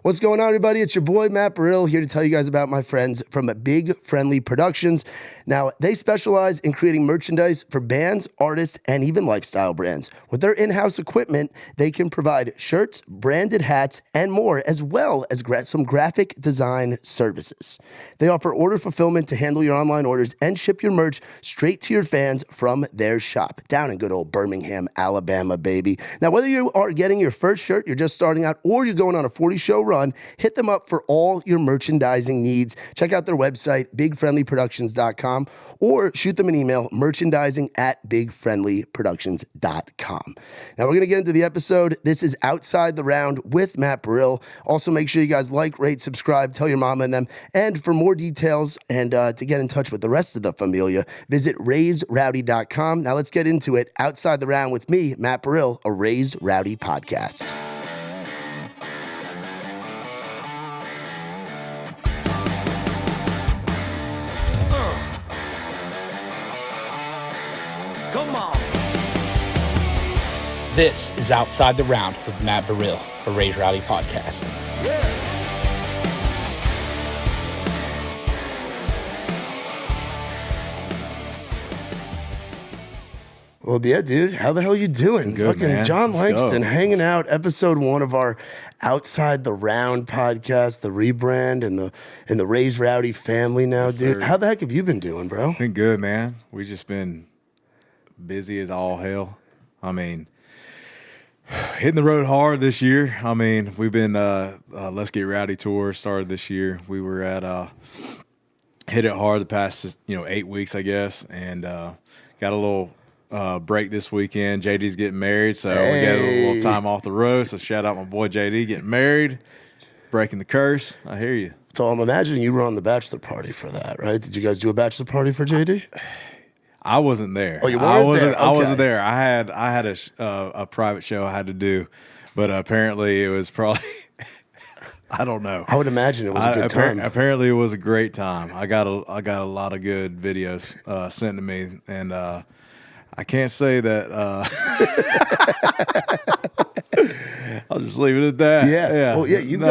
What's going on, everybody? It's your boy, Matt Burrill, here to tell you guys about my friends from Big Friendly Productions. Now, they specialize in creating merchandise for bands, artists, and even lifestyle brands. With their in-house equipment, they can provide shirts, branded hats, and more, as well as some graphic design services. They offer order fulfillment to handle your online orders and ship your merch straight to your fans from their shop down in good old Birmingham, Alabama, baby. Now, whether you are getting your first shirt, you're just starting out, or you're going on a 40-show run, hit them up for all your merchandising needs. Check out their website, bigfriendlyproductions.com, or shoot them an email, merchandising@bigfriendlyproductions.com. Now, we're going to get into the episode. This is Outside the Round with Matt Burrill. Also, make sure you guys like, rate, subscribe, tell your mama and them. And for more details and to get in touch with the rest of the familia, visit RaisRowdy.com. Now, let's get into it. Outside the Round with me, Matt Burrill, a Raise Rowdy podcast. Come on. This is Outside the Round with Matt Burrill, a Raise Rowdy podcast. Yeah. Well, yeah, dude. How the hell you doing? Good, Fucking man. Jon Let's Langston go. hanging out. Episode 1 of our Outside the Round podcast, the rebrand and the Raise Rowdy family now, Yes, dude. sir. How the heck have you been doing, bro? Been good, man. We just been busy as all hell. I mean, hitting the road hard this year. I mean, we've been Let's Get Rowdy tour started this year. We were at hit it hard the past 8 weeks, I guess, and got a little break this weekend. JD's getting married, so we got a little time off the road. So shout out my boy JD getting married, breaking the curse. I hear you. So I'm imagining you were on the bachelor party for that, right? Did you guys do a bachelor party for JD? I wasn't there. Oh, you weren't there? I wasn't Okay. there. I had a private show I had to do, but apparently it was probably I don't know. I would imagine it was a good time. Apparently it was a great time. I got a lot of good videos sent to me, and I can't say that. I'll just leave it at that. Yeah. Well, yeah, you've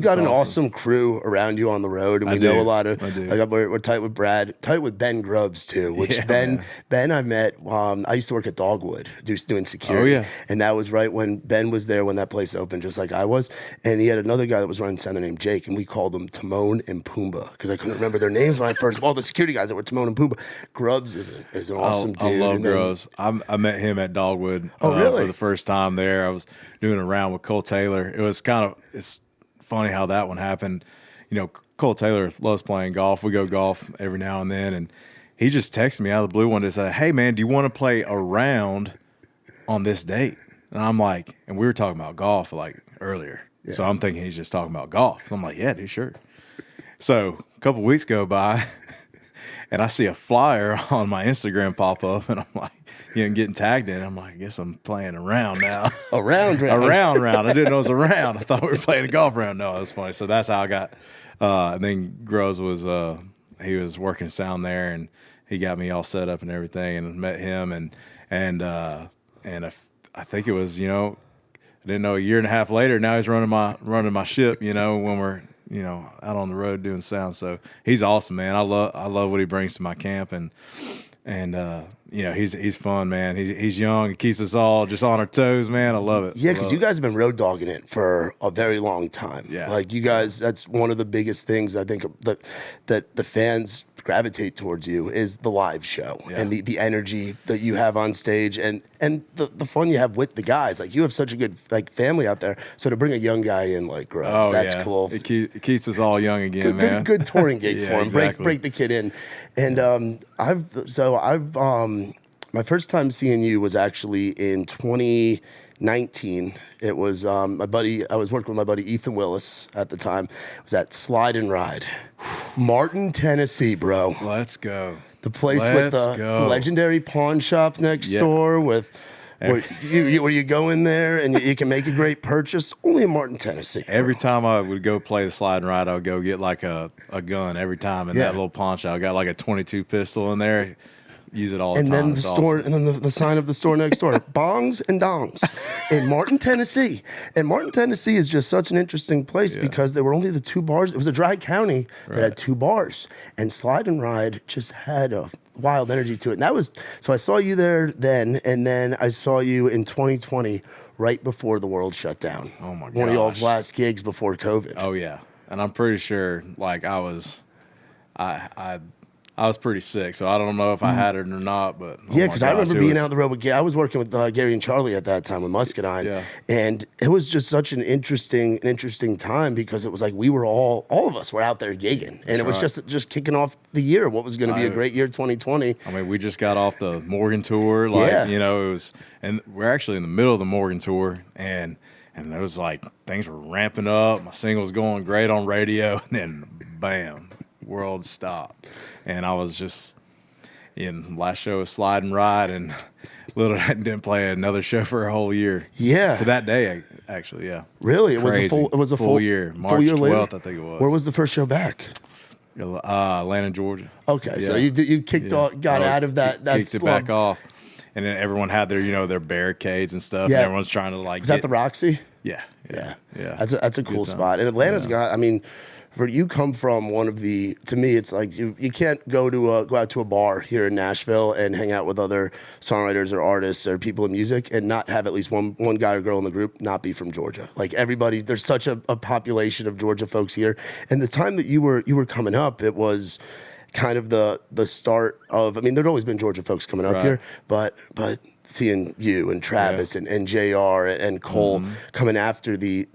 got an awesome crew around you on the road, and we know a lot of. I do. Like we're tight with Brad, tight with Ben Grubbs too. Which Yeah, Ben man. I met. I used to work at Dogwood, just doing security. Oh, yeah. And that was right when Ben was there when that place opened, just like I was. And he had another guy that was running center named Jake, and we called them Timon and Pumbaa because I couldn't remember their names when I first. All the security guys that were Timon and Pumbaa. Grubbs is an awesome dude. I love And then- Groves. I met him at Dogwood Oh, really? for the first time there. I was doing a round with Cole Taylor. It's funny how that one happened. Cole Taylor loves playing golf. We go golf every now and then, and he just texted me out of the blue one day and said, "Hey, man, do you want to play a round on this date?" And I'm like, and we were talking about golf like earlier. Yeah. So I'm thinking he's just talking about golf. So I'm like, yeah, dude, sure. So a couple weeks go by, and I see a flyer on my Instagram pop up, and I'm like, getting tagged in. I'm like, I guess I'm playing a round now. A round. A round. I didn't know it was a round. I thought we were playing a golf round. No, that's funny. So that's how I got. And then Groves was he was working sound there, and he got me all set up and everything, and met him, and I think it was I didn't know a year and a half later. Now he's running my ship. When we're out on the road doing sound. So he's awesome, man. I love what he brings to my camp, and he's fun, man. He's young. He keeps us all just on our toes, man. I love it. Yeah, because you guys have been road dogging it for a very long time. Yeah. Like you guys, that's one of the biggest things I think that the fans gravitate towards you is the live show and the energy that you have on stage and the fun you have with the guys. Like you have such a good family out there. So to bring a young guy in like Grubbs, that's cool. It keeps us all young again, man. Good touring gig Yeah, for him. exactly. Break the kid in. And my first time seeing you was actually in 2019. It was my buddy. I was working with my buddy Ethan Willis at the time. It was at Slide and Ride, Martin, Tennessee, bro. Let's go. The place with the legendary pawn shop next door with. Where you go in there and you can make a great purchase only in Martin, Tennessee. Every time I would go play the slide and ride, I would go get like a gun every time in that little pawn shop. I got like a .22 pistol in there. use it all the and time. then the It's store, awesome. and then the sign of the store next door, bongs and dongs, in Martin, Tennessee. And Martin, Tennessee is just such an interesting place because there were only the 2 bars. It was a dry county that had 2 bars, and Slide and Ride just had a wild energy to it. And that was so I saw you there then, and then I saw you in 2020, right before the world shut down. Oh my One of y'all's gosh. last gigs before COVID. Oh yeah, and I'm pretty sure like I was pretty sick, so I don't know if I had it or not. But Yeah, because I remember being was, out on the road with I was working with Gary and Charlie at that time with Muscadine, Yeah. and it was just such an interesting time because it was like we were all of us were out there gigging, and it was right. just kicking off the year. What was going to be a I- great year, 2020. I mean, we just got off the Morgan tour, like Yeah. you know, it was, and we're actually in the middle of the Morgan tour, and it was like things were ramping up. My single was going great on radio, and then bam, world stopped, and I was just in last show was Slide and Ride, and Little didn't play another show for a whole year. Yeah. To that day, actually, yeah. Really, it Crazy. was a full year, full March year later? 12th, I think it was. Where was the first show back? Atlanta, Georgia. Okay, so Yeah. you kicked off, got Oh, out of that kicked it slump. back off, and then everyone had their barricades and stuff. Yeah. And everyone's trying to like. Is that the Roxy? Yeah. That's a cool time. spot. And Atlanta's got, I mean, for you come from one of the, to me, it's like you can't go out to a bar here in Nashville and hang out with other songwriters or artists or people in music and not have at least one guy or girl in the group not be from Georgia. Like everybody, there's such a population of Georgia folks here. And the time that you were coming up, it was kind of the start of, I mean, there'd always been Georgia folks coming up Right. here, but seeing you and Travis and JR and Cole coming after the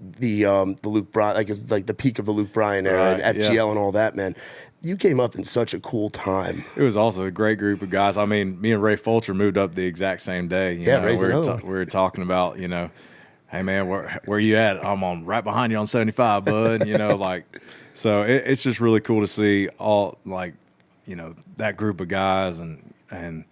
Luke Bryan, like it's like the peak of the Luke Bryan era Right, and FGL yeah. and all that, man. You came up in such a cool time. It was also a great group of guys. I mean, me and Ray Fulcher moved up the exact same day. You know, Ray's we another one. were talking about, you know, hey man, where you at? I'm on right behind you on 75, bud. You know, like, so it's just really cool to see all like, you know, that group of guys and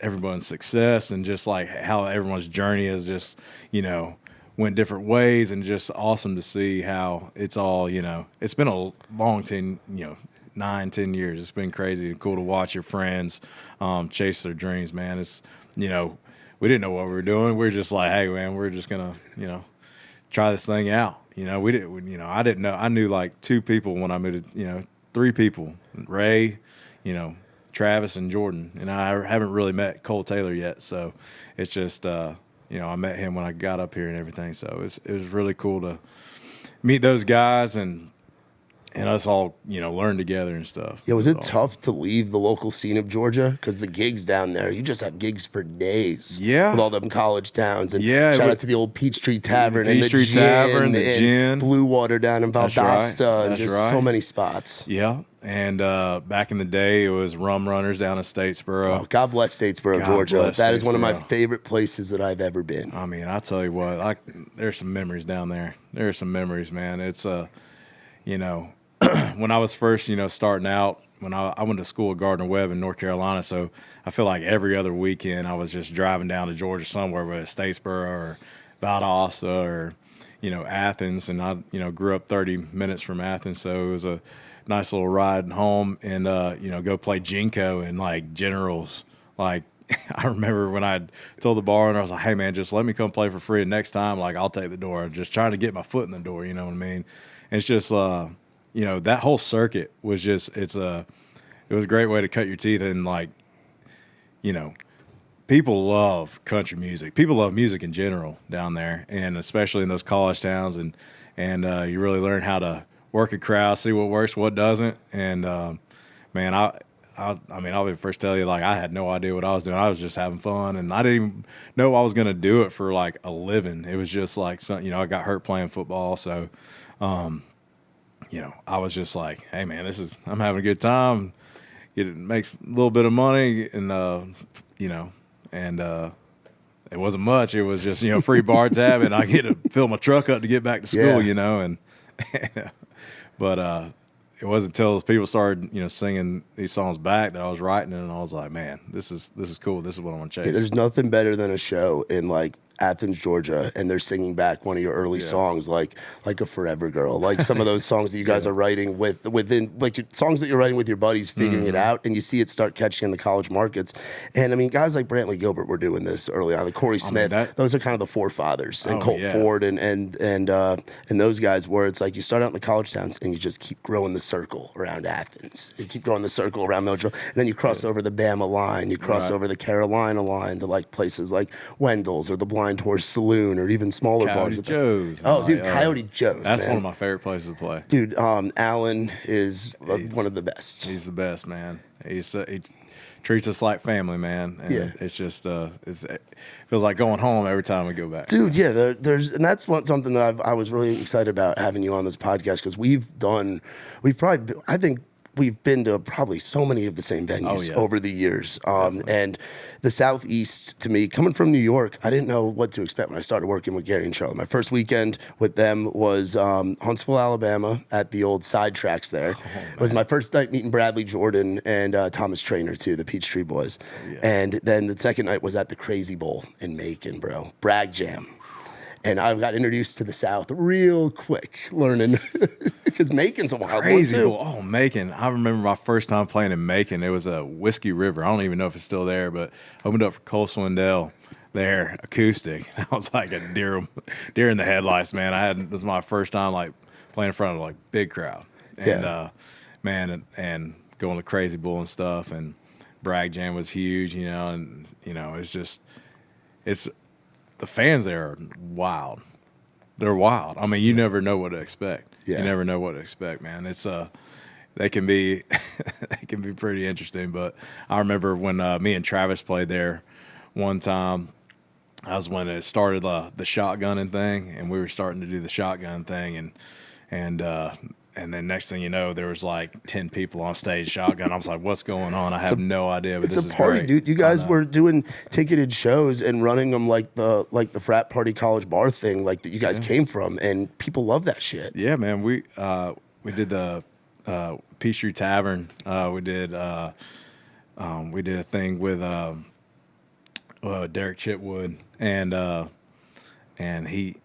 everyone's success and just like how everyone's journey is just, you know, went different ways, and just awesome to see how it's all, you know, it's been a long 9-10 years. It's been crazy and cool to watch your friends chase their dreams, man. It's, you know, we didn't know what we were doing. We were just like, hey man, we're just gonna, you know, try this thing out. You know, I didn't know. I knew like 2 people when I moved, you know, 3 people, Ray, you know, Travis and Jordan, and I haven't really met Cole Taylor yet. So it's just, you know, I met him when I got up here and everything. So it was really cool to meet those guys and us all, you know, learn together and stuff. Yeah, was it awesome. tough to leave the local scene of Georgia? Because the gigs down there, you just have gigs for days. Yeah. With all them college towns. And Yeah, shout it out to the old Peachtree Tavern and the Peachtree Gin. Tavern, the and Gin. Blue Water down in That's right. Valdosta. And That's just right. so many spots. Yeah. And back in the day, it was Rum Runners down in Statesboro. Oh, God bless Statesboro, God Georgia. bless That is one of my Statesboro. favorite places that I've ever been. I mean, I tell you what, there's some memories down there. There's some memories, man. It's you know, when I was first, you know, starting out, when I went to school at Gardner Webb in North Carolina, so I feel like every other weekend I was just driving down to Georgia somewhere, whether it's Statesboro or Valdosta or, you know, Athens, and I, you know, grew up 30 minutes from Athens, so it was a nice little ride home, and you know, go play Jinko and like Generals. Like I remember when I told the bar owner, I was like, hey man, just let me come play for free, and next time, like, I'll take the door. I'm just trying to get my foot in the door, you know what I mean? And it's just you know, that whole circuit was just, it was a great way to cut your teeth. And like, you know, people love country music. People love music in general down there, and especially in those college towns. And you really learn how to work a crowd, see what works, what doesn't. And man, I mean, I'll be the first to tell you, like, I had no idea what I was doing. I was just having fun, and I didn't even know I was going to do it for like a living. It was just like, you know, I got hurt playing football, so you know, I was just like, hey man, I'm having a good time. It makes a little bit of money, and you know, and it wasn't much. It was just, you know, free bar tab, and I get to fill my truck up to get back to school, Yeah. you know, and but it wasn't until people started, you know, singing these songs back that I was writing, and I was like, man, this is cool. This is what I want to chase. There's nothing better than a show in like Athens, Georgia, and they're singing back one of your early songs, like a Forever Girl, like some of those songs that you guys are writing within, like songs that you're writing with your buddies, figuring it out, and you see it start catching in the college markets. And I mean, guys like Brantley Gilbert were doing this early on. Like Corey Smith, those are kind of the forefathers, and Colt Ford, and those guys, where it's like you start out in the college towns and you just keep growing the circle around Athens, you keep growing the circle around Millville, and then you cross over the Bama line, you cross over the Carolina line to like places like Wendell's or the Blind Horse Saloon, or even smaller bars. Coyote Joe's. Oh, dude, Coyote Joe's. That's man. one of my favorite places to play. Dude, Alan is one of the best. He's the best, man. He treats us like family, man. And it's just it feels like going home every time we go back. Dude, yeah, there's and that's something that I was really excited about having you on this podcast, because I think we've been to probably so many of the same venues over the years. And the Southeast, to me, coming from New York, I didn't know what to expect when I started working with Gary and Charlotte. My first weekend with them was Huntsville, Alabama, at the old sidetracks there. It was my first night meeting Bradley Jordan and Thomas Traynor, too, the Peachtree Boys. And then the second night was at the Crazy Bowl in Macon, bro. Bragg Jam. And I got introduced to the South real quick, learning, because Macon's a wild one, too. Oh, Macon. I remember my first time playing in Macon. It was a Whiskey River. I don't even know if it's still there, but opened up for Cole Swindell there, acoustic. I was like a deer in the headlights, man. This was my first time like playing in front of like big crowd. And man, and going to Crazy Bull and stuff, and Bragg Jam was huge, and it's the fans there are wild. They're wild. I mean, you never know what to expect. You never know what to expect, man. It's they can be pretty interesting. But I remember when me and Travis played there one time. That was when it started the shotgunning thing, and we were starting to do the shotgun thing, and then next thing you know, there was like 10 people on stage shotgun. I was like, what's going on? I have no idea. But it's a party, great. Dude. You guys were doing ticketed shows and running them like the frat party college bar thing, like that you guys came from, and people love that shit. Yeah, man. We did the Peachtree Tavern. We did a thing with Derek Chitwood, and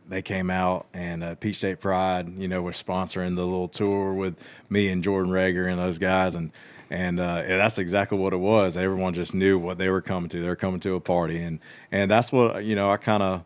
they came out, and Peach State Pride, was sponsoring the little tour with me and Jordan Rager and those guys, and that's exactly what it was. Everyone just knew what they were coming to. They were coming to a party, and that's what I kind of,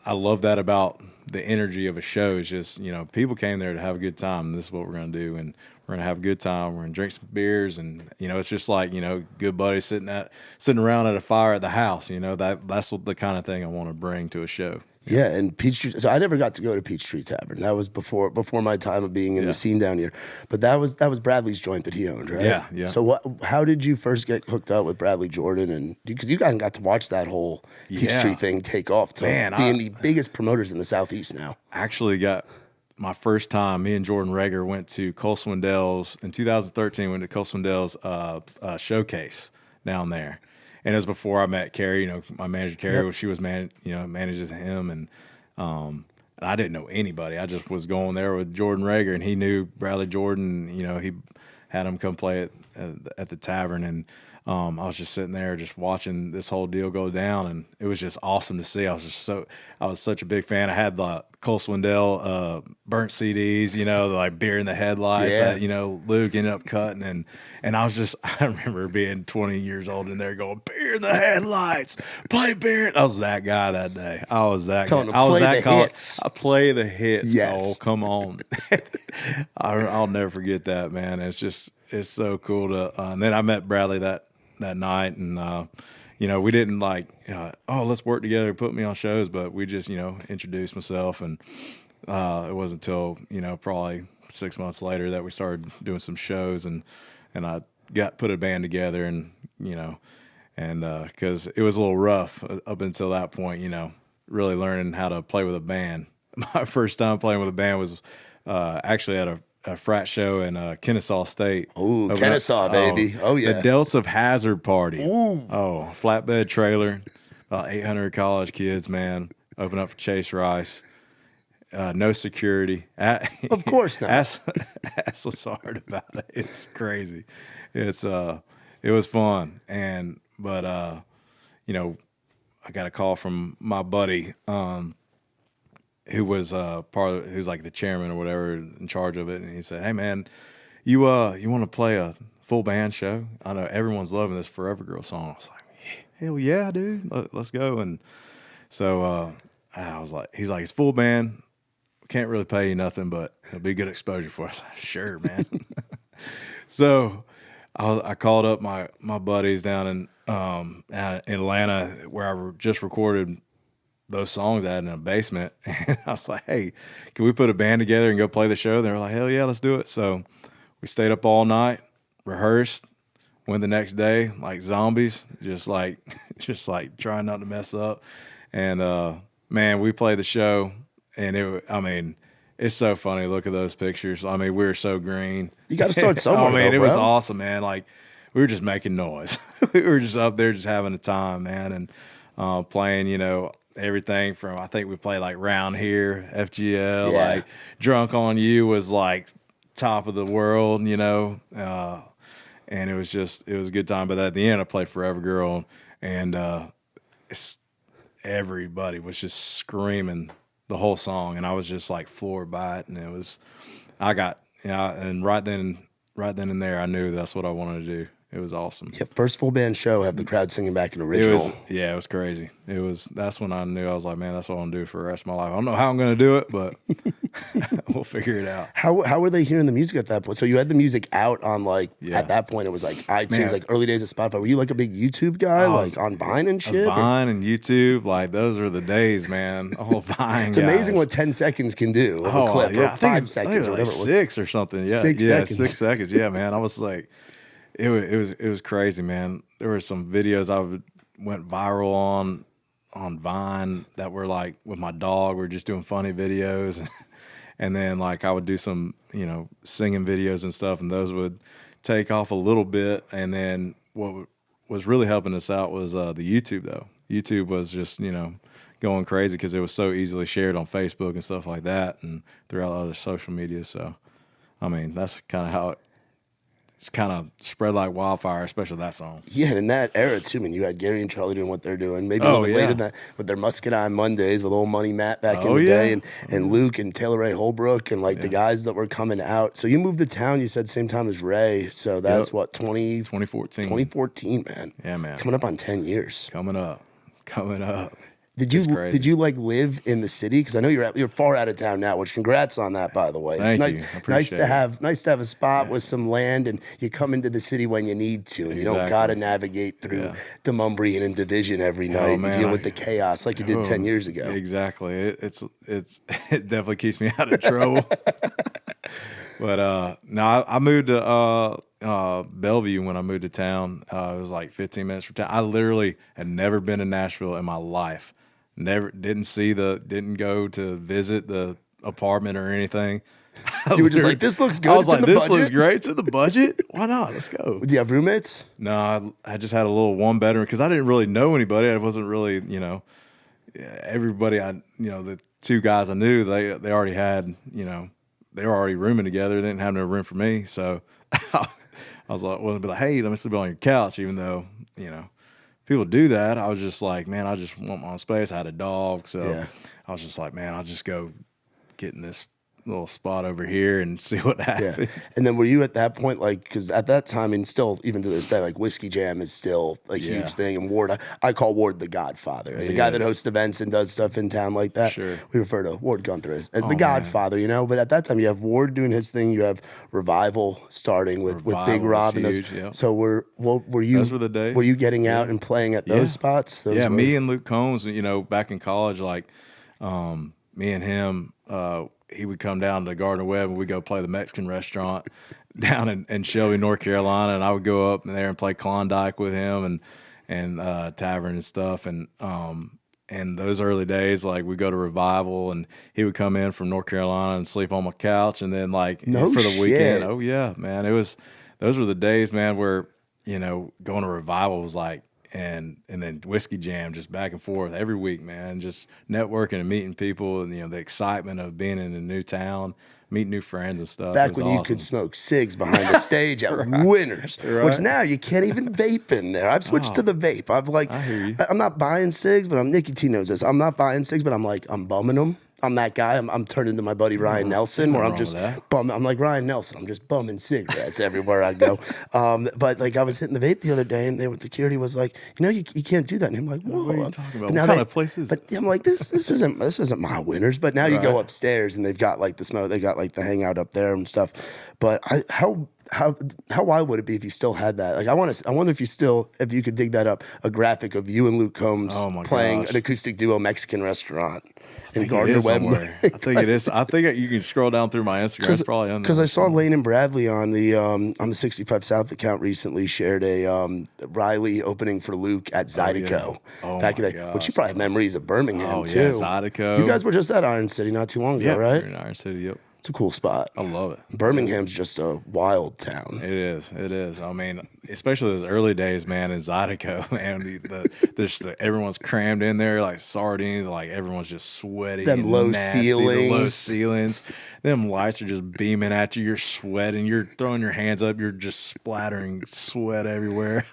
I love that about the energy of a show. Is just people came there to have a good time. And this is what we're gonna do, and we're gonna have a good time. We're gonna drink some beers, and it's just like good buddies sitting around at a fire at the house. That's what the kind of thing I want to bring to a show. Yeah, and Peachtree. So I never got to go to Peachtree Tavern. That was before my time of being in the scene down here. But that was Bradley's joint that he owned, right? Yeah. So how did you first get hooked up with Bradley Jordan? And because you guys got to watch that whole Peachtree thing take off to being the biggest promoters in the Southeast now. Actually got my first time. Me and Jordan Rager went to Cole Swindell's in 2013. Went to Cole Swindell's showcase down there. And it was before I met Carrie, my manager Carrie, she was manages him, and I didn't know anybody. I just was going there with Jordan Rager, and he knew Bradley Jordan. He had him come play at the tavern, and I was just sitting there just watching this whole deal go down, and it was just awesome to see. I was such a big fan. I had the Cole Swindell burnt CDs, like Beer in the Headlights. Luke ended up cutting, and I remember being 20 years old in there going, Beer in the Headlights, play beer. I was that guy that day. I was that guy. I was that hits. I play the hits. Yes. Oh, come on. I'll never forget that, man. It's so cool to. And then I met Bradley that night, and we didn't let's work together, put me on shows, but we just introduced myself, and it wasn't until probably 6 months later that we started doing some shows, and I put a band together, and because it was a little rough up until that point, really learning how to play with a band. My first time playing with a band was actually at a frat show in Kennesaw State. Ooh, Kennesaw, baby. Oh, yeah. The Delts of Hazard party. Ooh. Oh, flatbed trailer. About 800 college kids, man. Open up for Chase Rice. No security. Of course not. Ask Lazard about it. It's crazy. It was fun. But I got a call from my buddy, who was who's like the chairman or whatever in charge of it, and he said, "Hey man, you want to play a full band show? I know everyone's loving this Forever Girl song." I was like, "Hell yeah, dude, let's go." And so I was like, he's like, "It's full band. Can't really pay you nothing, but it'll be good exposure for us." Sure, man. So I called up my buddies down in Atlanta where I just recorded those songs in a basement, and I was like, "Hey, can we put a band together and go play the show?" They were like, "Hell yeah, let's do it." So we stayed up all night, rehearsed, went the next day like zombies, just like trying not to mess up. And man, we played the show, and I mean, it's so funny. Look at those pictures. I mean, we were so green. You got to start somewhere. I mean, though, it was bro. awesome, man. Like, we were just making noise. We were just up there just having a time, man, and playing, everything from, I think we played like Round Here, FGL, Yeah. like Drunk on You was like top of the world, and it was a good time. But at the end, I played Forever Girl, and everybody was just screaming the whole song, and I was just like floored by it. And and right then and there, I knew that's what I wanted to do. It was awesome. Yeah, first full band show, have the crowd singing back an It original. was crazy. That's when I knew. I was like, man, that's what I want to do for the rest of my life. I don't know how I'm going to do it, but we'll figure it out. How were they hearing the music at that point? So you had the music out on at that point it was like iTunes, Man. like early days of Spotify. Were you like a big YouTube guy, like on Vine and shit? Vine and YouTube, like those are the days, man. Oh, Vine. It's amazing what 10 seconds can do of a clip, or 5 seconds, or whatever. Like 6 or something. Yeah, 6 seconds. 6 seconds. Yeah, man. I was like, it was crazy, man. There were some videos went viral on Vine that were like with my dog. We were just doing funny videos, and then like I would do some singing videos and stuff, and those would take off a little bit. And then what was really helping us out was the YouTube though. YouTube was just going crazy because it was so easily shared on Facebook and stuff like that, and throughout other social media. So I mean, that's kind of how it's kind of spread like wildfire, especially that song. Yeah, and in that era too, man, you had Gary and Charlie doing what they're doing. Maybe a Oh, little bit yeah. later than that with their Musket on Mondays with old Money Matt back in Oh, the yeah. day, and Luke and Taylor Ray Holbrook and like the guys that were coming out. So you moved to town, you said same time as Ray. So that's Yep. what, 2014. 2014, man. Yeah, man. Coming up on 10 years. Coming up. Did It's crazy. you like live in the city? Because I know you're far out of town now. Which congrats on that, by the way. Thank it's you. I nice appreciate to it. have a spot with some land, and you come into the city when you need to, and you don't Exactly. got to navigate through Demumbrian and Division every night and man, deal with the chaos like you did 10 years ago. Exactly. It definitely keeps me out of trouble. But no, I moved to Bellevue when I moved to town. It was like 15 minutes from town. I literally had never been to Nashville in my life. Didn't go to visit the apartment or anything. You were just like, this looks good. I was It's like, in the this budget. looks great. It's in the budget. Why not? Let's go. Do you have roommates? No, I just had a little one bedroom because I didn't really know anybody. I wasn't really, everybody the 2 guys I knew, they already had, they were already rooming together. They didn't have no room for me. So I was like, well, I'd be like, hey, let me sleep on your couch, even though, people do that. I was just like, man, I just want my own space. I had a dog. So I was just like, man, I'll just go get in this little spot over here and see what happens. Yeah. And then were you at that point, like, because at that time, and still, even to this day, like, Whiskey Jam is still a huge thing. And Ward, I call Ward the Godfather. As a guy that hosts events and does stuff in town like that, Sure. we refer to Ward Gunther as the Godfather, But at that time, you have Ward doing his thing. You have Revival starting with Big Revival Rob. was And huge, yep. So were you? Those were the days. Were you getting out and playing at those spots? Those Yeah, were- me and Luke Combs, back in college, like me and him, he would come down to Gardner Webb and we'd go play the Mexican restaurant down in Shelby, North Carolina. And I would go up there and play Klondike with him and Tavern and stuff. And those early days, like we go to Revival and he would come in from North Carolina and sleep on my couch. And then like No for the shit. weekend, oh yeah, man, those were the days, man, where, going to Revival was like, and then whiskey jam just back and forth every week, man. Just networking and meeting people, and the excitement of being in a new town, meeting new friends and stuff. Back when you could smoke cigs behind the stage at Winners, which now you can't even vape in there. I've switched to the vape. I hear you. I'm not buying cigs, but Nikki T knows this. I'm not buying cigs, but I'm bumming them. I'm that guy. I'm turning to my buddy Ryan Nelson, where I'm just bumming. I'm like Ryan Nelson. I'm just bumming cigarettes everywhere I go. But like I was hitting the vape the other day, and the security was like, you can't do that. And I'm like, whoa. What are you talking about? What kind of places? But I'm like, this isn't my Winners. But now you go upstairs, and they've got like the smoke. They got like the hangout up there and stuff. But how wild would it be if you still had that? Like I wonder if you could dig that up, a graphic of you and Luke Combs playing an acoustic duo Mexican restaurant in Gardner Webb. I think it is. I think you can scroll down through my Instagram. It's probably on there. Because I saw Lane and Bradley on the 65 South account recently shared a Riley opening for Luke at Zydeco back in the day, which you probably have memories of Birmingham too. Yeah, Zydeco. You guys were just at Iron City not too long ago, right? We're in Iron City. Yep. It's a cool spot. I love it. Birmingham's just a wild town. It is. I mean, especially those early days, man, in Zydeco, man, everyone's crammed in there like sardines, like everyone's just sweaty. Them low ceilings. The low ceilings. Them lights are just beaming at you. You're sweating. You're throwing your hands up. You're just splattering sweat everywhere.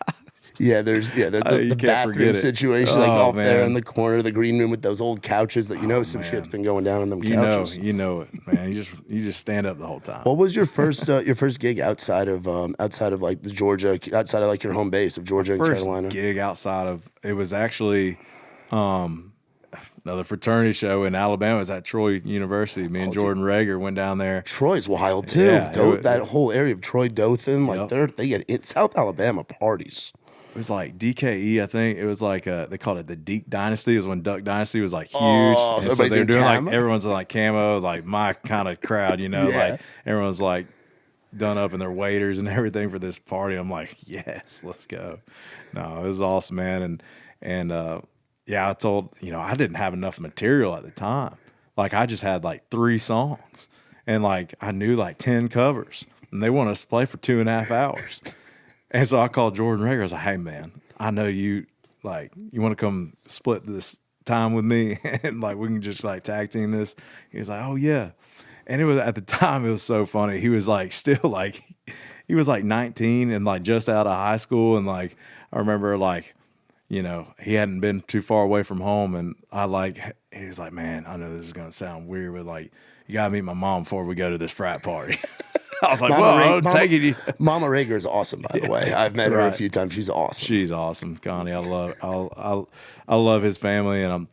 Yeah, there's the bathroom situation like off there in the corner of the green room with those old couches that some shit's been going down on them couches. You know it, man. You just stand up the whole time. What was your first gig outside of like the Georgia, outside of like your home base of Georgia and Carolina? First gig outside of it was actually another fraternity show in Alabama. It was at Troy University. Me and Jordan Rager went down there. Troy's wild too. Yeah, that whole area of Troy, Dothan, like they get South Alabama parties. It was like DKE, I think. It was like they called it the Deke Dynasty. It was when Duck Dynasty was like huge. And so they were doing like everyone's in like camo, like my kind of crowd, like everyone's like done up in their waders and everything for this party. I'm like, yes, let's go. No, it was awesome, man. And I told I didn't have enough material at the time. Like I just had like 3 songs, and like I knew like 10 covers, and they wanted us to play for 2.5 hours. And so I called Jordan Rager. I was like, hey, man, I know you want to come split this time with me and like we can just like tag team this. He was like, oh, yeah. And it was at the time, it was so funny. He was like still like he was like 19 and like just out of high school. And like I remember like, he hadn't been too far away from home. And he was like, man, I know this is going to sound weird, but like you got to meet my mom before we go to this frat party. I was like, take it. Mama Rager is awesome, by the way. I've met her a few times. She's awesome. She's awesome, Connie. I love his family, and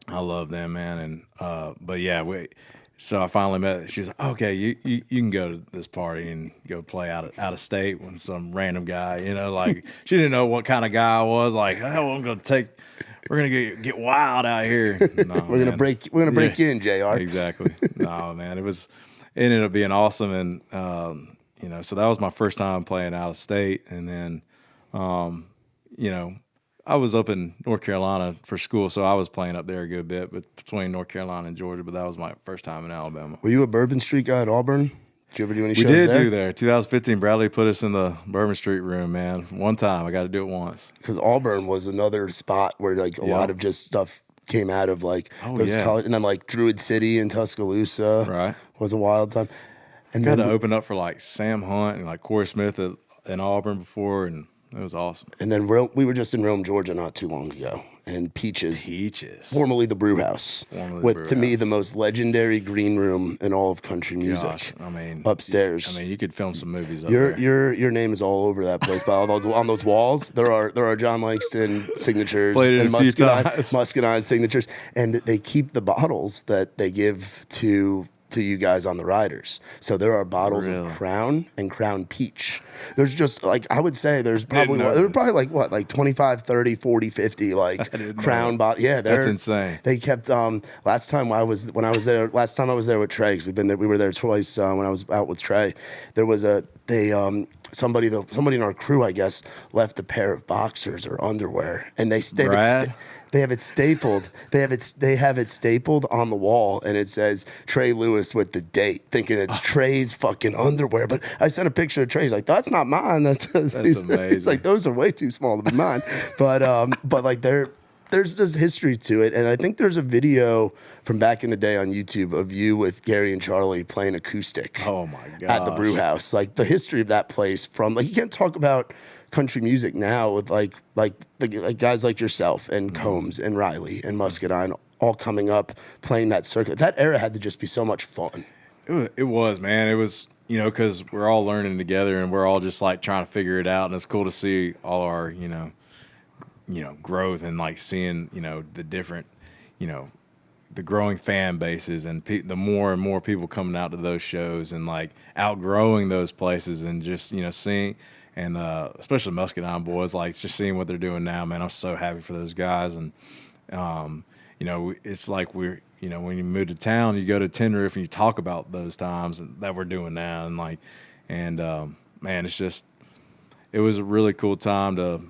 I love them, man. And but yeah, so I finally met. She was like, okay, you can go to this party and go play out of state with some random guy. Like she didn't know what kind of guy I was. Like, oh, we're gonna get wild out here. No, we're gonna break you in, JR. Exactly. No, man, it ended up being awesome, and so that was my first time playing out of state, and then I was up in North Carolina for school, so I was playing up there a good bit, but between North Carolina and Georgia, but that was my first time in Alabama. Were you a Bourbon Street guy at Auburn? Did you ever do any shows there? We did there? do there. 2015, Bradley put us in the Bourbon Street room, man. One time. I got to do it once. Because Auburn was another spot where like a lot of just stuff came out of like those college, and then like Druid City in Tuscaloosa was a wild time. And got to open up for like Sam Hunt and like Corey Smith in Auburn before, and it was awesome. And then we were just in Rome, Georgia not too long ago, and Peaches, formerly the Brew House, to me the most legendary green room in all of country music. Gosh, I mean, upstairs. You could film some movies up there. Your name is all over that place. But on those walls, there are Jon Langston signatures and Muscadine signatures, and they keep the bottles that they give to you guys on the riders. So there are bottles of Crown and Crown Peach. There's just like, I would say there's probably like 25, 30, 40, 50 like Crown bottles. Yeah, that's insane. They kept last time I was there with Trey, because we were there twice when I was out with Trey. There was somebody in our crew, I guess, left a pair of boxers or underwear, and they They have it stapled. They have it stapled on the wall, and it says Trey Lewis with the date, thinking it's Trey's fucking underwear. But I sent a picture of Trey. He's like, "That's not mine." That's amazing. He's like, "Those are way too small to be mine." But like there's history to it, and I think there's a video from back in the day on YouTube of you with Gary and Charlie playing acoustic. Oh my god! At the brew house, like the history of that place. From like you can't talk about country music now with like guys like yourself and Combs and Riley and Muscadine all coming up playing that circuit. That era had to just be so much fun. It was, man. It was, because we're all learning together and we're all just like trying to figure it out, and it's cool to see all our growth and like seeing the different the growing fan bases and the more and more people coming out to those shows and like outgrowing those places and just seeing. And especially Muscadine boys, like just seeing what they're doing now, man, I'm so happy for those guys. And, it's like when you move to town, you go to Tin Roof and you talk about those times that we're doing now. And man, it was a really cool time to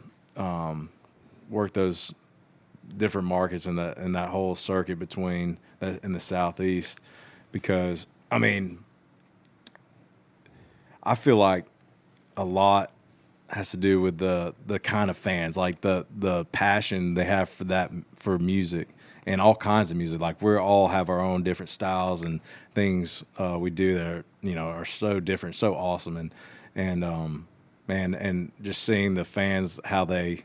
work those different markets in that whole circuit between in the Southeast, because, I mean, I feel like a lot has to do with the kind of fans, like the passion they have for music and all kinds of music. Like we all have our own different styles and things we do that are so different, so awesome. And man, and just seeing the fans how they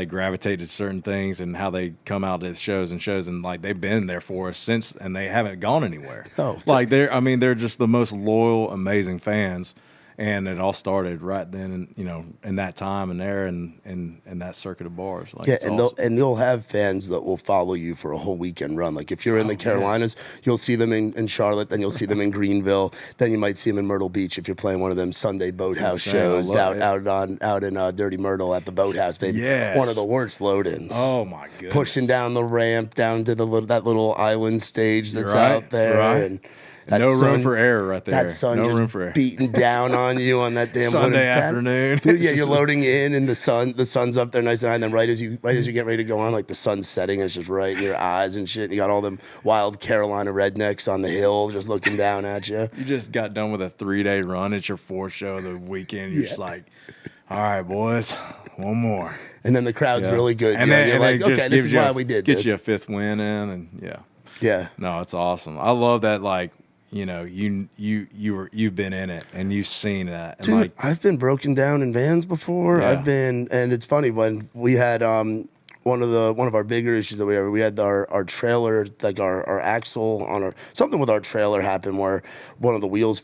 gravitate to certain things and how they come out to shows and like they've been there for us since, and they haven't gone anywhere. Like they're just the most loyal, amazing fans. And it all started right then, in that time and there, and that circuit of bars. Like, yeah, and they'll have fans that will follow you for a whole weekend run. Like if you're in the Carolinas, you'll see them in Charlotte, then you'll see them in Greenville, then you might see them in Myrtle Beach if you're playing one of them Sunday boathouse shows out in Dirty Myrtle at the boathouse, baby. Yes. One of the worst load-ins. Oh my goodness. Pushing down the ramp down to that little island stage that's out there. Right. And no room for error right there. That sun just beating down on you on that damn Sunday afternoon. Dude, yeah, you're loading in, and the sun's up there nice and high. And then right as you get ready to go on, like the sun's setting, it's just right in your eyes and shit. And you got all them wild Carolina rednecks on the hill just looking down at you. You just got done with a 3-day run. It's your fourth show of the weekend. You're just like, all right, boys, one more. And then the crowd's really good. And you're like, okay, this is why we did this. Get you a fifth win in, and yeah. No, it's awesome. I love that. Like, you've been in it and you've seen that. And dude, I've been broken down in vans before. Yeah. And it's funny when we had one of our bigger issues that we had our trailer, like our axle on something with our trailer happened where one of the wheel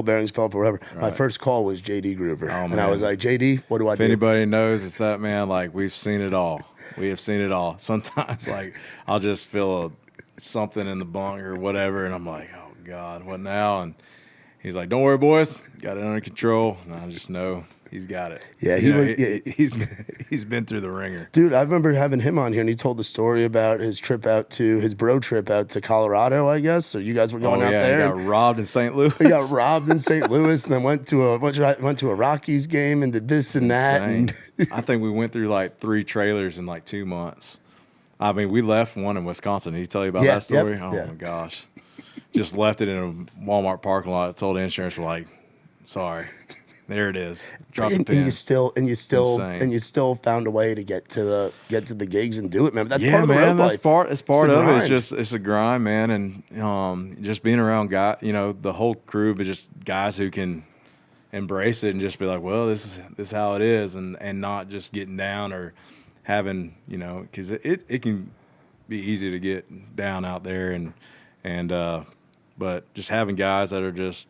bearings fell for whatever. Right. My first call was JD Groover, and I was like, JD, what do I do? If anybody knows, it's that, man. Like, we've seen it all. We have seen it all. Sometimes, like, I'll just feel something in the bunk or whatever, and I'm like, oh God, what now? And he's like, don't worry, boys, got it under control. And I just know he's got it. Yeah, he's been through the ringer. Dude, I remember having him on here, and he told the story about his bro trip out to Colorado, I guess. So you guys were going out there. He got robbed in St. Louis. He got robbed in St. Louis, and then went to a Rockies game and did this and that. And I think we went through like 3 trailers in like 2 months. I mean, we left one in Wisconsin. Did he tell you about that story? Yep, my gosh. Just left it in a Walmart parking lot. Told the insurance, we're like, sorry, there it is. Drop the pin. And you still found a way to get to the gigs and do it, man. That's part of the road life. That's part of it. It's a grind, man, and just being around the whole crew, but just guys who can embrace it and just be like, well, this is how it is, and not just getting down or having because it can be easy to get down out there and but just having guys that are just,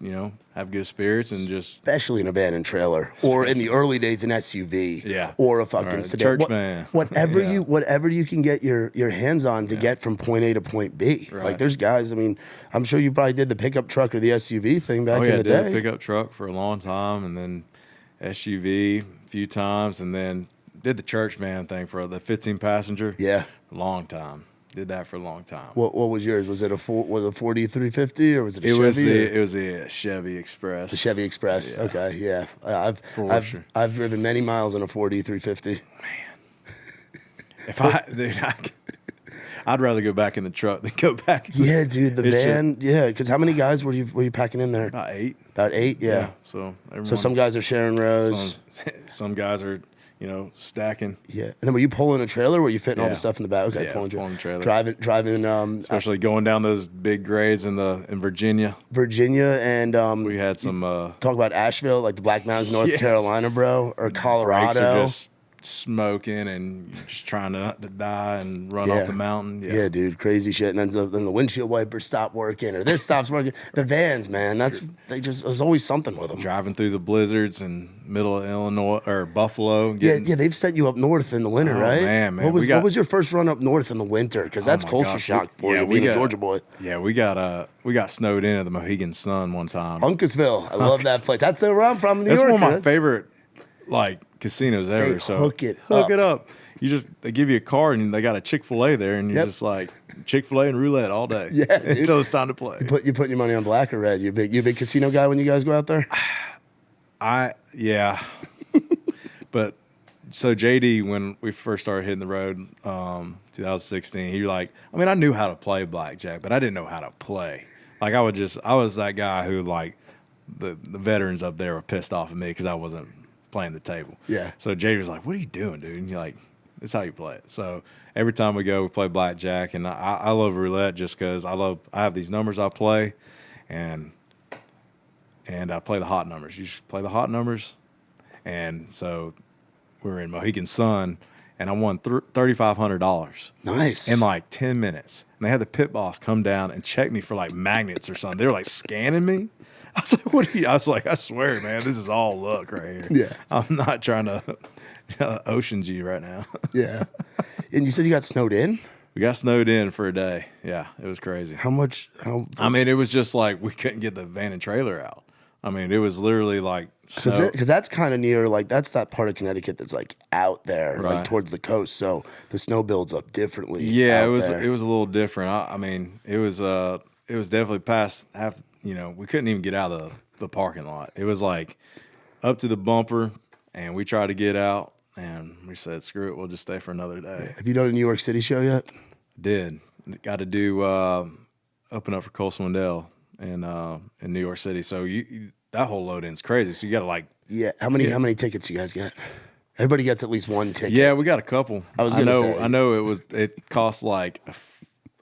have good spirits and just... Especially in a van and trailer. Or in the early days, an SUV. Yeah. Or a fucking sedan. Church van. Whatever you can get your hands on to get from point A to point B. Right. Like, there's guys, I mean, I'm sure you probably did the pickup truck or the SUV thing back in the day. I did a pickup truck for a long time, and then SUV a few times, and then did the church van thing for the 15-passenger. Yeah. A long time. Did that for a long time. What was yours? Was it a 40 350 or was it a Chevy? It was a Chevy Express. The Chevy Express. Yeah. Okay, yeah. I've driven many miles in a 40 350. Man. Dude, I'd rather go back in the truck than go back. Yeah, dude, the van. Yeah, because how many guys were you packing in there? About 8. About 8. Yeah. So some guys are sharing rows. Some guys are, stacking. Yeah. And then were you pulling a trailer? Or were you fitting all the stuff in the back? Okay, Yeah, pulling a trailer. Driving. Especially going down those big grades in Virginia. Virginia and We had some. talk about Asheville, like the Black Mountains, North Carolina, bro, or Colorado. Brakes are just smoking and just trying not to die and run off the mountain. Yeah, dude, crazy shit. And then the windshield wipers stop working, or this stops working. The vans, man, there's always something with them. Driving through the blizzards in middle of Illinois or Buffalo. Yeah, they've sent you up north in the winter, right? Man. What was your first run up north in the winter? Because that's culture shock for you, being a Georgia boy. Yeah, we got snowed in at the Mohegan Sun one time. Uncasville, I love that place. That's where I'm from, New York. That's one of my favorite casinos ever. They so hook it up. They give you a card and they got a Chick-fil-A there, and you're just like Chick-fil-A and roulette all day. Yeah, until it's time to play. You putting your money on black or red? You a big casino guy when you guys go out there? But so JD, when we first started hitting the road, 2016, he I knew how to play blackjack, but I didn't know how to play. Like I was that guy who the veterans up there were pissed off at me because I wasn't playing the table. Yeah. So JD was like, "What are you doing, dude?" And you're like, "This is how you play it." So every time we go, we play blackjack, and I love roulette just because I have these numbers I play, and I play the hot numbers. You should play the hot numbers, and so we were in Mohegan Sun, and I won $3,500. Nice. In 10 minutes, and they had the pit boss come down and check me for magnets or something. They were scanning me. I was like, "What are you?" I was like, "I swear, man, this is all luck right here. Yeah, I'm not trying to oceans you right now." Yeah. And you said you got snowed in? We got snowed in for a day. Yeah, it was crazy. How much? It was just we couldn't get the van and trailer out. It was literally snow. Because that's kind of near, that's that part of Connecticut that's out there, right, towards the coast. So the snow builds up differently. Yeah, it was a little different. It was definitely past half. We couldn't even get out of the parking lot. It was up to the bumper, and we tried to get out, and we said, "Screw it, we'll just stay for another day." Have you done a New York City show yet? Did. Got to do open up for Cole Swindell in New York City. So that whole load in's crazy. So you got to Yeah. How many tickets you guys get? Everybody gets at least one ticket. Yeah, we got a couple. I know it cost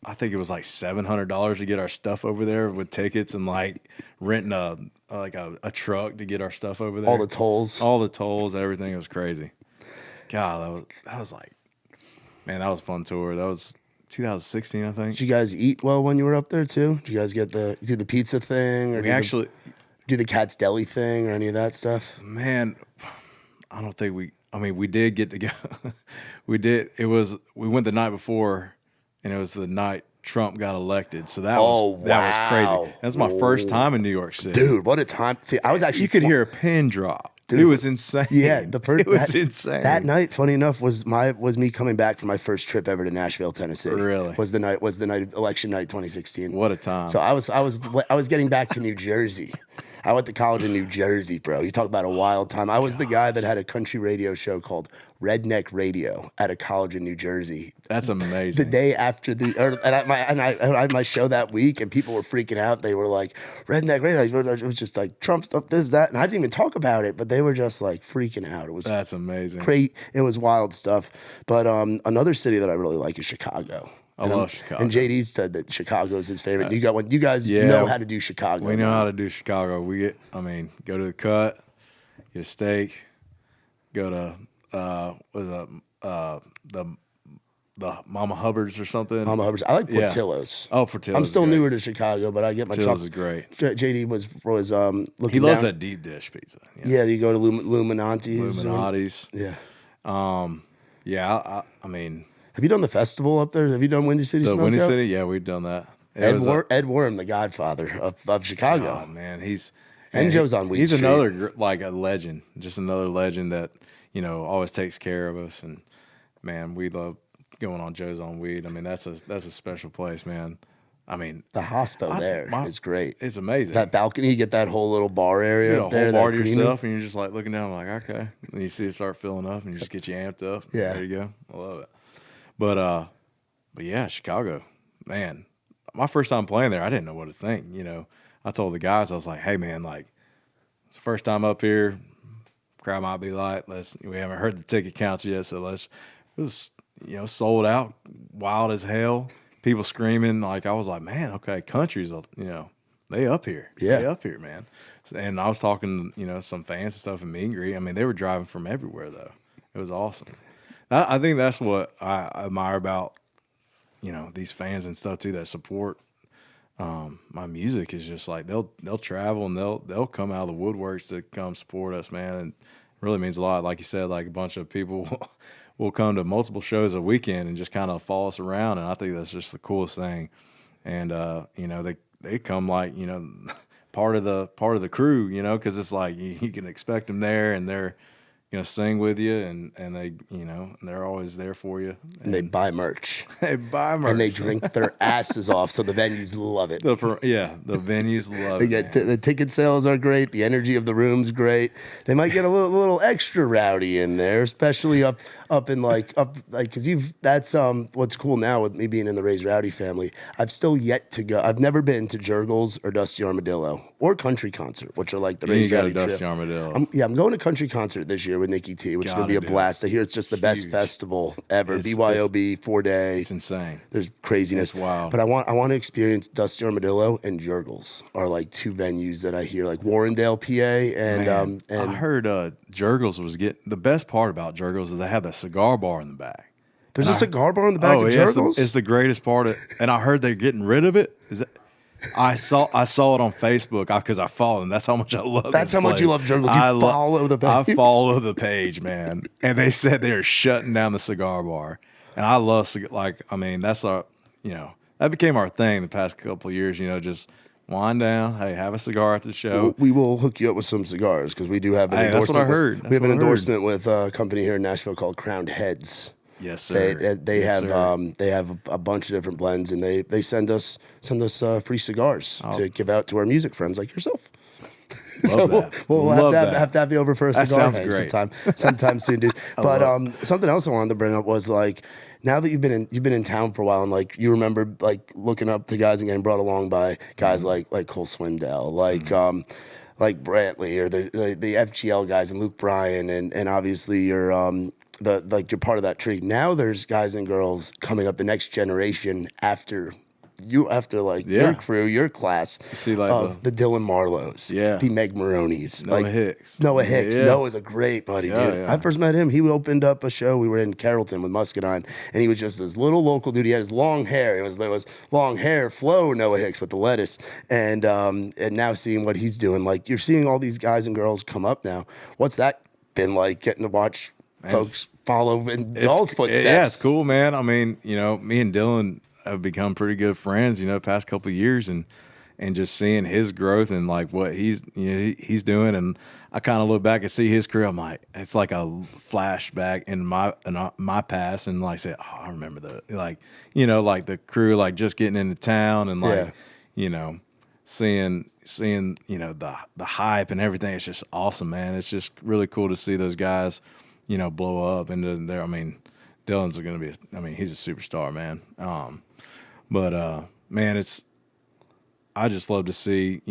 I think it was $700 to get our stuff over there with tickets and renting a truck to get our stuff over there. All the tolls, everything. It was crazy. God, that was man, that was a fun tour. That was 2016, I think. Did you guys eat well when you were up there too? Did you guys do the pizza thing, or do the Cat's Deli thing, or any of that stuff? Man, I don't think we did get to go. We went the night before, and it was the night Trump got elected. So that was crazy. That's my first time in New York City. Dude, what a time. See, I was actually you could hear a pin drop. Dude, it was insane. Yeah, it was insane. That night, funny enough, was me coming back from my first trip ever to Nashville, Tennessee. Really? Was the night election night 2016. What a time. So I was getting back to New Jersey. I went to college in New Jersey, bro. You talk about a wild time. I was the guy that had a country radio show called Redneck Radio at a college in New Jersey. That's amazing. The day after I had my show that week, and people were freaking out. They were like, "Redneck Radio." It was just Trump stuff, this, that, and I didn't even talk about it, but they were just freaking out. It was That's amazing. Great. It was wild stuff. But another city that I really like is Chicago. I love Chicago. And JD said that Chicago is his favorite. You guys know how to do Chicago. We know how to do Chicago. Go to the Cut, get a steak, go to the Mama Hubbard's or something. Mama Hubbard's. I like Portillo's. Oh, Portillo's. I'm still newer to Chicago, but I get my Portillo's chocolate. is great. JD was looking. He loves that deep dish pizza. Yeah, you go to Illuminati's. Yeah. Have you done the festival up there? Have you done Windy City? Windy City, yeah, we've done that. Ed Worm, the Godfather of Chicago. God, man, Joe's on Weed He's Street. another a legend, just another legend that always takes care of us. And man, we love going on Joe's on Weed. That's a special place, man. The hospital is great. It's amazing. That balcony, you get that whole little bar area up there. You get a whole bar to yourself, and you're just looking down, okay. And you see it start filling up, and you just get you amped up. Yeah. There you go. I love it. But yeah, Chicago, man. My first time playing there, I didn't know what to think. I told the guys, I was like, "Hey, man, like it's the first time up here. Crowd might be light. We haven't heard the ticket counts yet, so it was sold out, wild as hell. People screaming. Like I was like, man, okay, country's they up here, they up here, man. And I was talking, some fans and stuff in meet and greet. I mean, they were driving from everywhere though. It was awesome. I think that's what I admire about these fans and stuff too that support my music is just like they'll travel and they'll come out of the woodworks to come support us, man. And it really means a lot. Like you said, like a bunch of people will come to multiple shows a weekend and just kind of follow us around, and I think that's just the coolest thing. And they come like part of the crew, because it's like you can expect them there, and they're sing with you, and they and they're always there for you. And they buy merch. They buy merch. And they drink their asses off, so the venues love it. The venues love they it. Get the ticket sales are great. The energy of the room's great. They might get a little extra rowdy in there, especially up in because that's what's cool now with me being in the Raised Rowdy family. I've still yet to go. I've never been to Jurgles or Dusty Armadillo or Country Concert, which are like the Raised Rowdy trip. Dusty Armadillo. I'm going to Country Concert this year with Nikki T, which is going to be a blast. I hear it's just the best festival ever. BYOB 4-day. It's insane. There's craziness. It's wild. But I want to experience Dusty Armadillo and Jurgles are like two venues that I hear, like Warrendale, PA, and I heard Jurgles was the best part about Jurgles is they have the cigar bar in the back. There's a cigar bar in the back of Jurgles? It's the greatest part and I heard they're getting rid of it. I saw it on Facebook because I follow them. That's how much I love. That's how much you love Jurgles. You follow the page. I follow the page, man. And they said they are shutting down the cigar bar. And I love that's our that became our thing the past couple of years. Just wind down. Hey, have a cigar at the show. We will hook you up with some cigars because we do have an endorsement. That's what I heard. We have an endorsement with a company here in Nashville called Crowned Heads. Yes, sir. They have a bunch of different blends, and they send us free cigars to give out to our music friends like yourself. So we'll have to have you over for a cigar sometime soon, dude. But something else I wanted to bring up was like, now that you've been in town for a while, and like you remember like looking up to guys and getting brought along by guys like Cole Swindell, like Brantley or the FGL guys and Luke Bryan, and obviously you're part of that tree. Now there's guys and girls coming up, the next generation after your crew, your class, see like the Dylan Marlows, the Meg Maronis, Noah Hicks. Yeah. Noah's a great buddy, dude. Yeah. I first met him. He opened up a show. We were in Carrollton with Muscadine, and he was just this little local dude. He had his long hair. There was long hair flow Noah Hicks with the lettuce, and now seeing what he's doing, like you're seeing all these guys and girls come up now. What's that been like, getting to watch folks follow in y'all's footsteps? Yeah, it's cool, man. I mean, me and Dylan have become pretty good friends, the past couple of years, and just seeing his growth and like what he's doing, and I kind of look back and see his career. I'm like, it's like a flashback in my past, and like I said, I remember like the crew like just getting into town and like seeing the hype and everything. It's just awesome, man. It's just really cool to see those guys blow up into there. I mean, Dylan's going to be, he's a superstar, man. Man, I just love to see,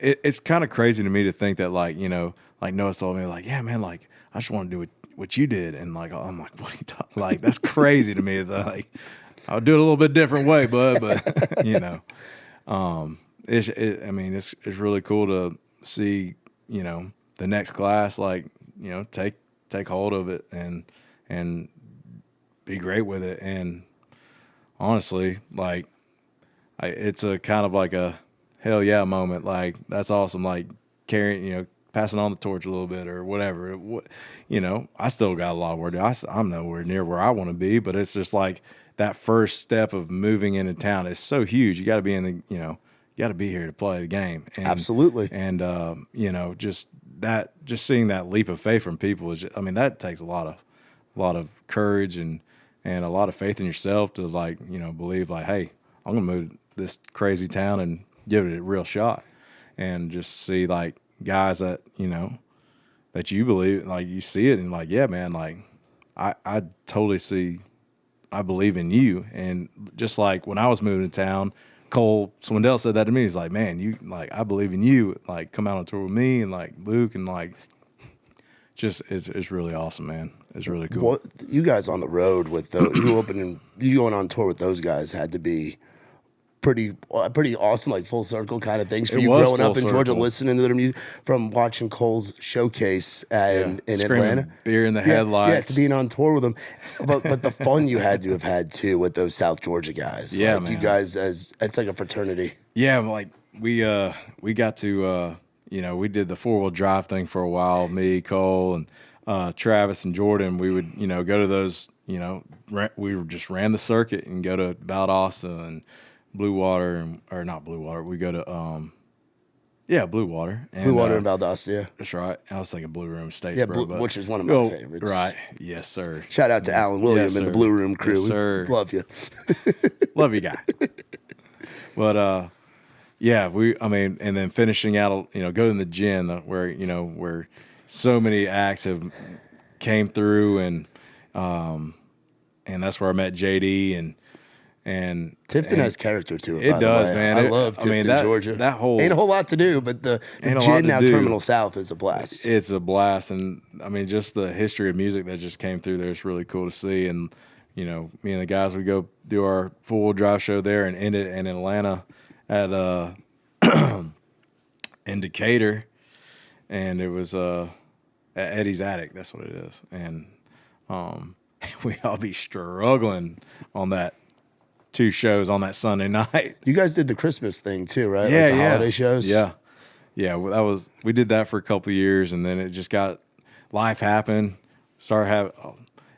it's kind of crazy to me to think that like Noah's told me like, yeah, man, like I just want to do what you did. And like, I'm like, what are you talking? Like, that's crazy to me. That like, I'll do it a little bit different way, bud, but it's really cool to see, the next class, like, take hold of it and be great with it. And honestly, like, it's a kind of like a hell yeah moment. Like, that's awesome. Like carrying, passing on the torch a little bit or whatever. I still got a lot of work to do. I'm nowhere near where I want to be, but it's just like that first step of moving into town is so huge. You got to be you got to be here to play the game. And, absolutely. And, just seeing that leap of faith from people is that takes a lot of courage and a lot of faith in yourself to like, believe like, hey, I'm going to move to this crazy town and give it a real shot. And just see like guys that, that you believe, like you see it and like, yeah, man, like I totally see I believe in you. And just like when I was moving to town, Cole Swindell said that to me. He's like, man, you like, I believe in you. Like, come out on tour with me and like Luke and like, just it's really awesome, man. It's really cool. What you guys on the road with you going on tour with those guys had to be pretty awesome, like full circle kind of things for you growing up in Georgia, listening to their music, from watching Cole's showcase in Atlanta, beer in the headlights, to being on tour with them, but the fun you had to have had too with those South Georgia guys. Yeah, like, man. You guys it's like a fraternity. Yeah, like we got to we did the 4-wheel drive thing for a while. Me, Cole, and Travis and Jordan. We would go to those. We just ran the circuit and go to Valdosta and Blue Water, or not Blue Water. We go to Blue Water. And, Blue Water in Valdosta, yeah. That's right. I was thinking Blue Room States, which is one of my favorites. Right. Yes, sir. Shout out to Alan William and the Blue Room crew. Yes, sir. Love you. Love you, guy. But and then finishing out, go to the gin where so many acts have came through, and that's where I met JD and Tifton has character to it. It does, man. I love Tifton, Georgia. That whole ain't a whole lot to do, but the gin now Terminal South is a blast. It's a blast, and I mean, just the history of music that just came through there is really cool to see. And me and the guys, we go do our 4-wheel drive show there and end it in Atlanta at in Decatur, and it was at Eddie's Attic. That's what it is, and we all be struggling on that 2 shows on that Sunday night. You guys did the Christmas thing too, right? Yeah, like the holiday shows. Yeah. We did that for a couple of years, and then it just life happened. Started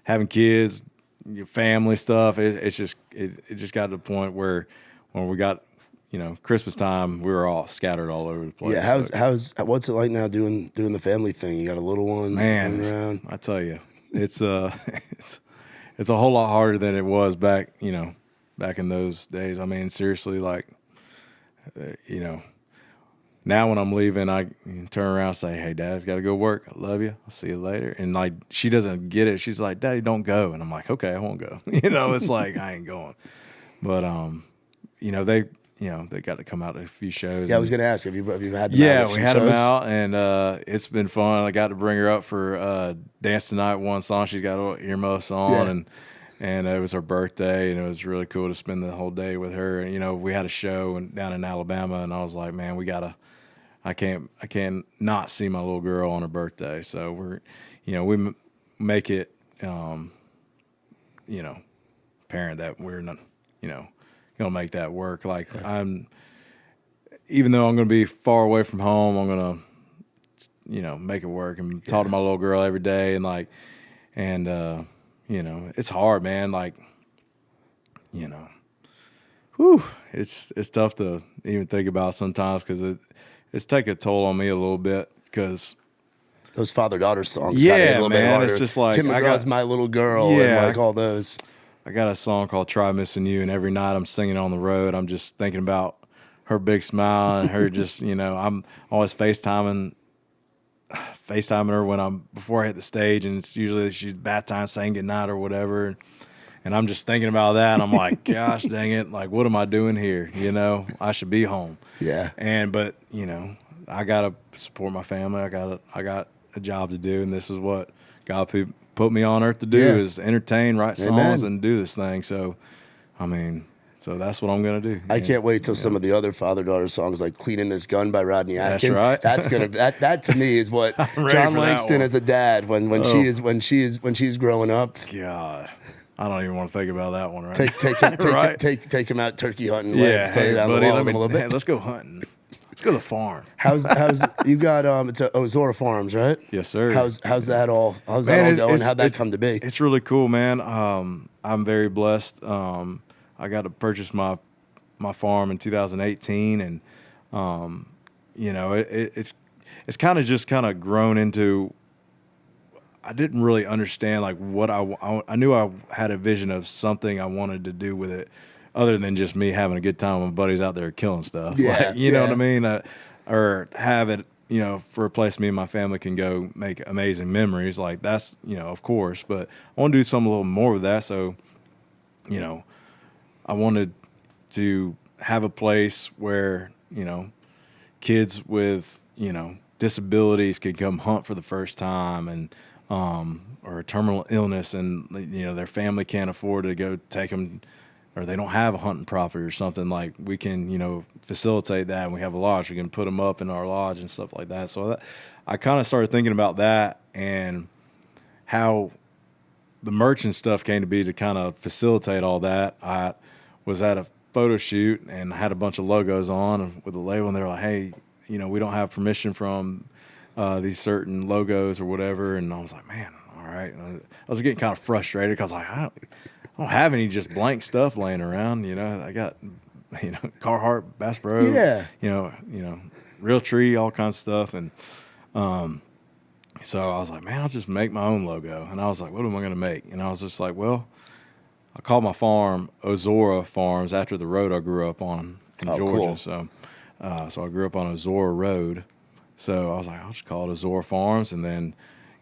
having kids, your family stuff. It just got to the point where when we got Christmas time, we were all scattered all over the place. Yeah, what's it like now doing the family thing? You got a little one, man. Around. I tell you, it's it's a whole lot harder than it was back in those days. I mean, seriously, like, now when I'm leaving, I turn around and say, hey, Dad's got to go work. I love you. I'll see you later. And, like, she doesn't get it. She's like, Daddy, don't go. And I'm like, okay, I won't go. It's like, I ain't going. But, they got to come out to a few shows. Yeah, I was going to ask, have you had them out? Yeah, we had them out, and it's been fun. I got to bring her up for Dance Tonight one song. She's got a little earmuffs on, and it was her birthday, and it was really cool to spend the whole day with her. And, we had a show down in Alabama, and I was like, man, I can't not see my little girl on her birthday. So we make it, apparent that we're not, gonna make that work. Like, even though I'm gonna be far away from home, I'm gonna, make it work and talk to my little girl every day, and it's hard, man. Like, it's tough to even think about sometimes, because it's taking a toll on me a little bit, because those father-daughter songs. Yeah, a little man. bit harder. It's just like, Tim McGraw's My Little Girl, and like all those. I got a song called Try Missing You, and every night I'm singing on the road, I'm just thinking about her big smile and her just, I'm always FaceTiming her before I hit the stage, and it's usually she's bath time saying goodnight or whatever. And I'm just thinking about that, and I'm like, gosh dang it, like, what am I doing here? I should be home. Yeah. But I gotta support my family. I got a job to do, and this is what God put me on earth to do, is entertain, write songs, and do this thing. So, so that's what I'm gonna do. I can't wait till some of the other father-daughter songs, like "Cleaning This Gun" by Rodney Atkins. That's right. That's gonna that to me is what Jon Langston as a dad when she's growing up. God, I don't even want to think about that one. Right? Take him out turkey hunting. Yeah, hey, buddy, let's go hunting. Let's go to the farm. How's you got it's Ozora Farms, right? Yes, sir. How's that all going? How'd that come to be? It's really cool, man. I'm very blessed. I got to purchase my farm in 2018, and it's kind of grown into. I didn't really understand like what I knew I had a vision of something I wanted to do with it, other than just me having a good time with my buddies out there killing stuff. Yeah, like, you know what I mean? Or have it, for a place me and my family can go make amazing memories. Like, that's, of course, but I want to do something a little more with that. So you know, I wanted to have a place where, you know, kids with, you know, disabilities could come hunt for the first time, and or a terminal illness, and, you know, their family can't afford to go take them, or they don't have a hunting property or something. Like, we can, you know, facilitate that, and we have a lodge. We can put them up in our lodge and stuff like that. So I kind of started thinking about that, and how the merch and stuff came to be to kind of facilitate all that. I was at a photo shoot and I had a bunch of logos on with a label, and they were like, hey, you know, we don't have permission from these certain logos or whatever. And I was like, man, all right. And I was getting kind of frustrated because I don't have any just blank stuff laying around. You know, I got, you know, Carhartt, Bass Pro, you know, Real Tree, all kinds of stuff. And so I was like, man, I'll just make my own logo. And I was like, what am I going to make? And I was just like, well, I called my farm Ozora Farms after the road I grew up on in Georgia. Cool. So I grew up on Ozora Road. So I was like, I'll just call it Ozora Farms, and then,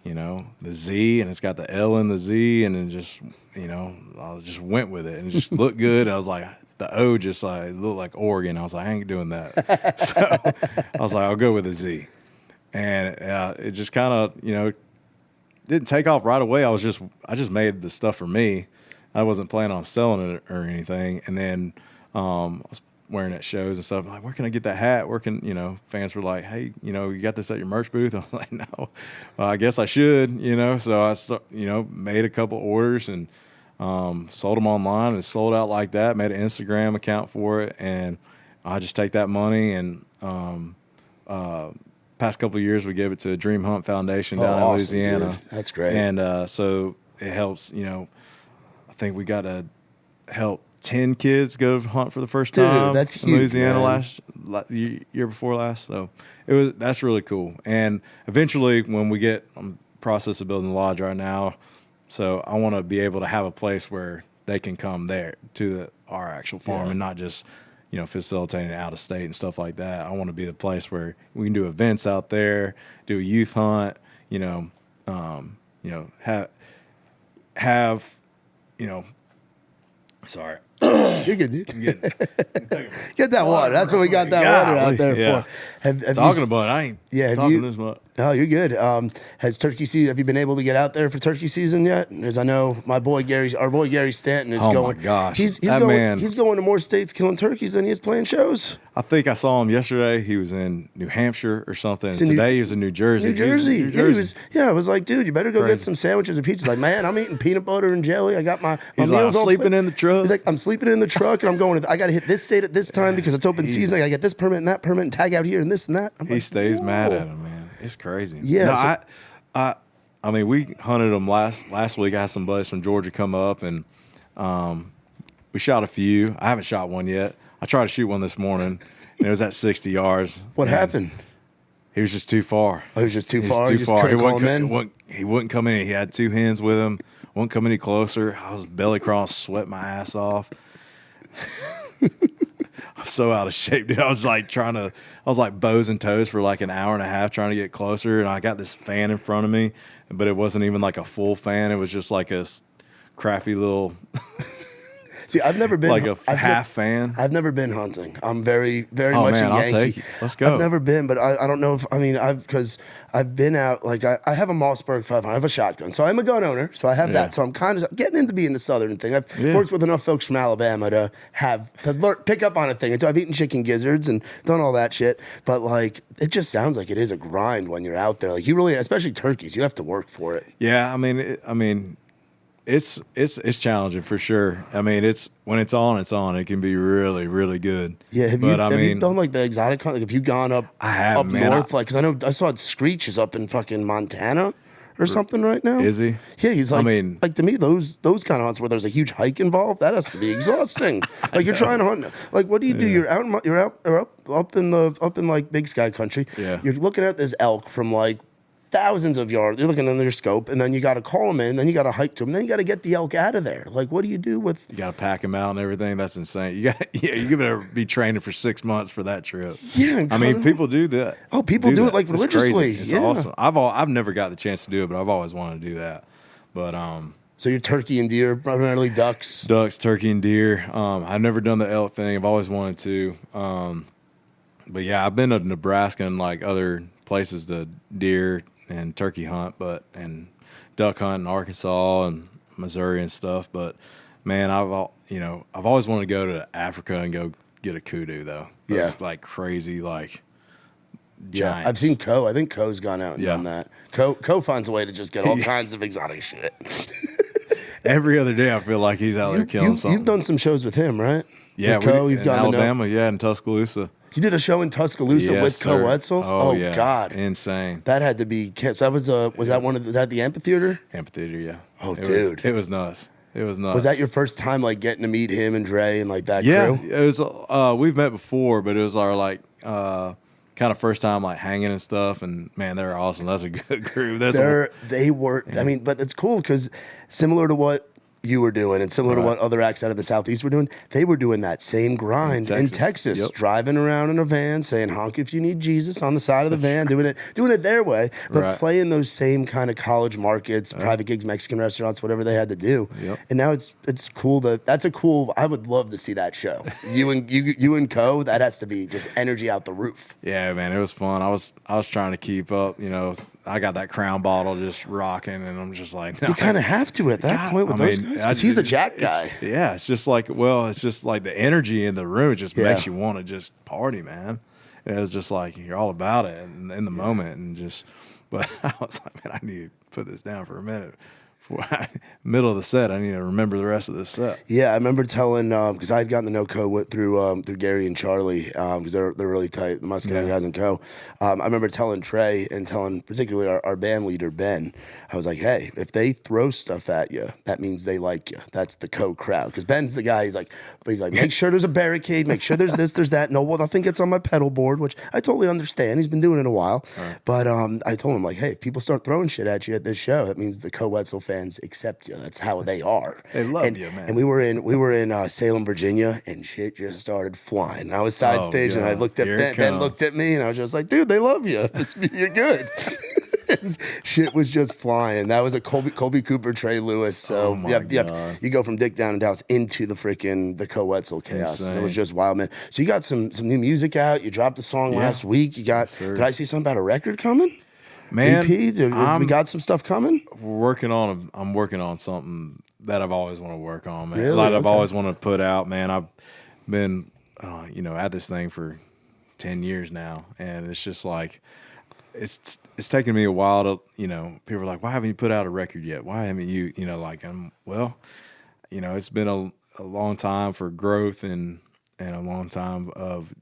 you know, the Z, and it's got the L in the Z, and then just, you know, I just went with it, and it just looked good. And I was like, the O just like looked like Oregon. I was like, I ain't doing that. So I was like, I'll go with a Z. And it just kind of, you know, didn't take off right away. I just made the stuff for me. I wasn't planning on selling it or anything. And then I was wearing it at shows and stuff. I'm like, where can I get that hat? Where can, you know, fans were like, hey, you know, you got this at your merch booth? I was like, no, well, I guess I should, you know. So I, you know, made a couple orders and sold them online, and sold out like that. Made an Instagram account for it, and I just take that money, and past couple of years we gave it to Dream Hunt Foundation down in Louisiana. Dude. That's great. And so it helps, you know. I think we got to help 10 kids go hunt for the first time. That's huge, in Louisiana man. year before last. So that's really cool. And eventually, when we get process of building the lodge right now, so I want to be able to have a place where they can come there to our actual farm, and not just, you know, facilitating out of state and stuff like that. I want to be the place where we can do events out there, do a youth hunt, you know, have, you know, sorry. You're good, dude. Get that water. That's what we got that water out there for. Have talking about it, I ain't talking this much. No, you're good. Has turkey season? Have you been able to get out there for turkey season yet? As I know, our boy Gary Stanton is going. Oh my gosh, he's going to more states killing turkeys than he is playing shows. I think I saw him yesterday. He was in New Hampshire or something. Today he was in New Jersey. Yeah, I was like, dude, you better go get some sandwiches and pizzas. Like, man, I'm eating peanut butter and jelly. I got my He's meals like, I'm sleeping in the truck. He's like, I'm sleeping in the truck, and I'm going. I got to hit this state at this time because it's open season. I got to get this permit and that permit and tag out here and this and that. He stays mad at him, man. It's crazy. Yeah. No, I mean, we hunted them last week. I had some buddies from Georgia come up, and we shot a few. I haven't shot one yet. I tried to shoot one this morning, and it was at 60 yards. What happened? He was just too far. Oh, he was just too far? He wouldn't come in. He had two hens with him. Wouldn't come any closer. I was belly crawling, sweat my ass off. I'm so out of shape, dude. I was like bows and toes for like an hour and a half trying to get closer, and I got this fan in front of me, but it wasn't even like a full fan. It was just like a crappy little See, I've never been like a half fan. I've never been hunting. I'm very, very much a Yankee. I'll take you. Let's go. I've never been, but I don't know if because I've been out. Like I have a Mossberg 500. I have a shotgun, so I'm a gun owner. So I have that. So I'm kind of getting into being the Southern thing. I've worked with enough folks from Alabama to pick up on a thing. So I've eaten chicken gizzards and done all that shit. But like, it just sounds like it is a grind when you're out there. Like you really, especially turkeys, you have to work for it. Yeah, I mean. It's challenging for sure. I mean, when it's on. It can be really, really good. Yeah, have you done like the exotic hunt? Like, have you gone up? I have, up man. north, like because I know I saw Screech is up in fucking Montana or something right now. Is he? Yeah, he's like. I mean, like to me, those kind of hunts where there's a huge hike involved, that has to be exhausting. Like you're trying to hunt. Like what do you do? You're up in like Big Sky country. Yeah. You're looking at this elk from like thousands of yards. You're looking under your scope, and then you got to call them in, then you got to hike to them, then you got to get the elk out of there. Like, what do you do with? You got to pack them out and everything. That's insane. You better be training for 6 months for that trip. Yeah, I mean, people do that. Oh, people do it like religiously. It's awesome. I've never got the chance to do it, but I've always wanted to do that. But So you're turkey and deer, primarily ducks. Ducks, turkey, and deer. I've never done the elk thing. I've always wanted to. But yeah, I've been to Nebraska and like other places to deer and turkey hunt, and duck hunt in Arkansas and Missouri and stuff. But man, I've always wanted to go to Africa and go get a kudu though. Those, like crazy, like giants. Yeah, I've seen Co. I think Co's gone out and done that. Co finds a way to just get all kinds of exotic shit. Every other day, I feel like he's out there killing something. You've done some shows with him, right? Yeah, with Co, you've in gone Alabama, in Tuscaloosa. You did a show in Tuscaloosa with Co Wetzel? Oh yeah, God, insane. That had to be. That was that one of was that the amphitheater? Amphitheater, yeah. Oh, dude, it was nuts. It was nuts. Was that your first time like getting to meet him and Dre and like that crew? Yeah, it was. We've met before, but it was our like kind of first time like hanging and stuff. And man, they were awesome. That's a good crew. They were. I mean, but it's cool because similar to what you were doing and similar to what other acts out of the Southeast were doing, they were doing that same grind in Texas, driving around in a van saying honk if you need Jesus on the side of the van, doing it their way, but playing those same kind of college markets, private gigs, Mexican restaurants, whatever they had to do. And now it's cool I would love to see that show. You and Co, that has to be just energy out the roof. Yeah, man, it was fun. I was trying to keep up, I got that Crown bottle just rocking, and I'm just like, no. You kind of have to at that point with those guys, because he's a Jack guy. It's just like, it's just like the energy in the room just makes you want to just party, man. And it's just like you're all about it in the moment, and just. But I was like, man, I need to put this down for a minute. Middle of the set, I need to remember the rest of this set. Yeah, I remember telling because I had gotten to know Co through Gary and Charlie because they're really tight, the Muscadine guys and Co. I remember telling Trey and telling particularly our band leader Ben, I was like, hey, if they throw stuff at you, that means they like you. That's the Co crowd, because Ben's the guy. He's like, make sure there's a barricade, make sure there's this, there's that. No, well, I think it's on my pedal board, which I totally understand. He's been doing it a while, but I told him like, hey, if people start throwing shit at you at this show, that means the Co Wetzel fans accept you. That's how they are. They love you, man. And we were in Salem, Virginia, and shit just started flying. And I was side stage, and I looked at Ben looked at me, and I was just like, dude, they love you. You're good. Shit was just flying. That was a Colby Cooper, Trey Lewis. So you go from Dick Down in Dallas into the Co Wetzel chaos. Insane. It was just wild, man. So you got some new music out. You dropped a song last week. You got. Did I see something about a record coming? Man, EP? We got some stuff coming. I'm working on something that I've always want to work on, man. Really? I've always want to put out, man. I've been, at this thing for 10 years now, and it's just like it's taken me a while to, people are like, why haven't you put out a record yet? Why haven't you, it's been a long time for growth and a long time of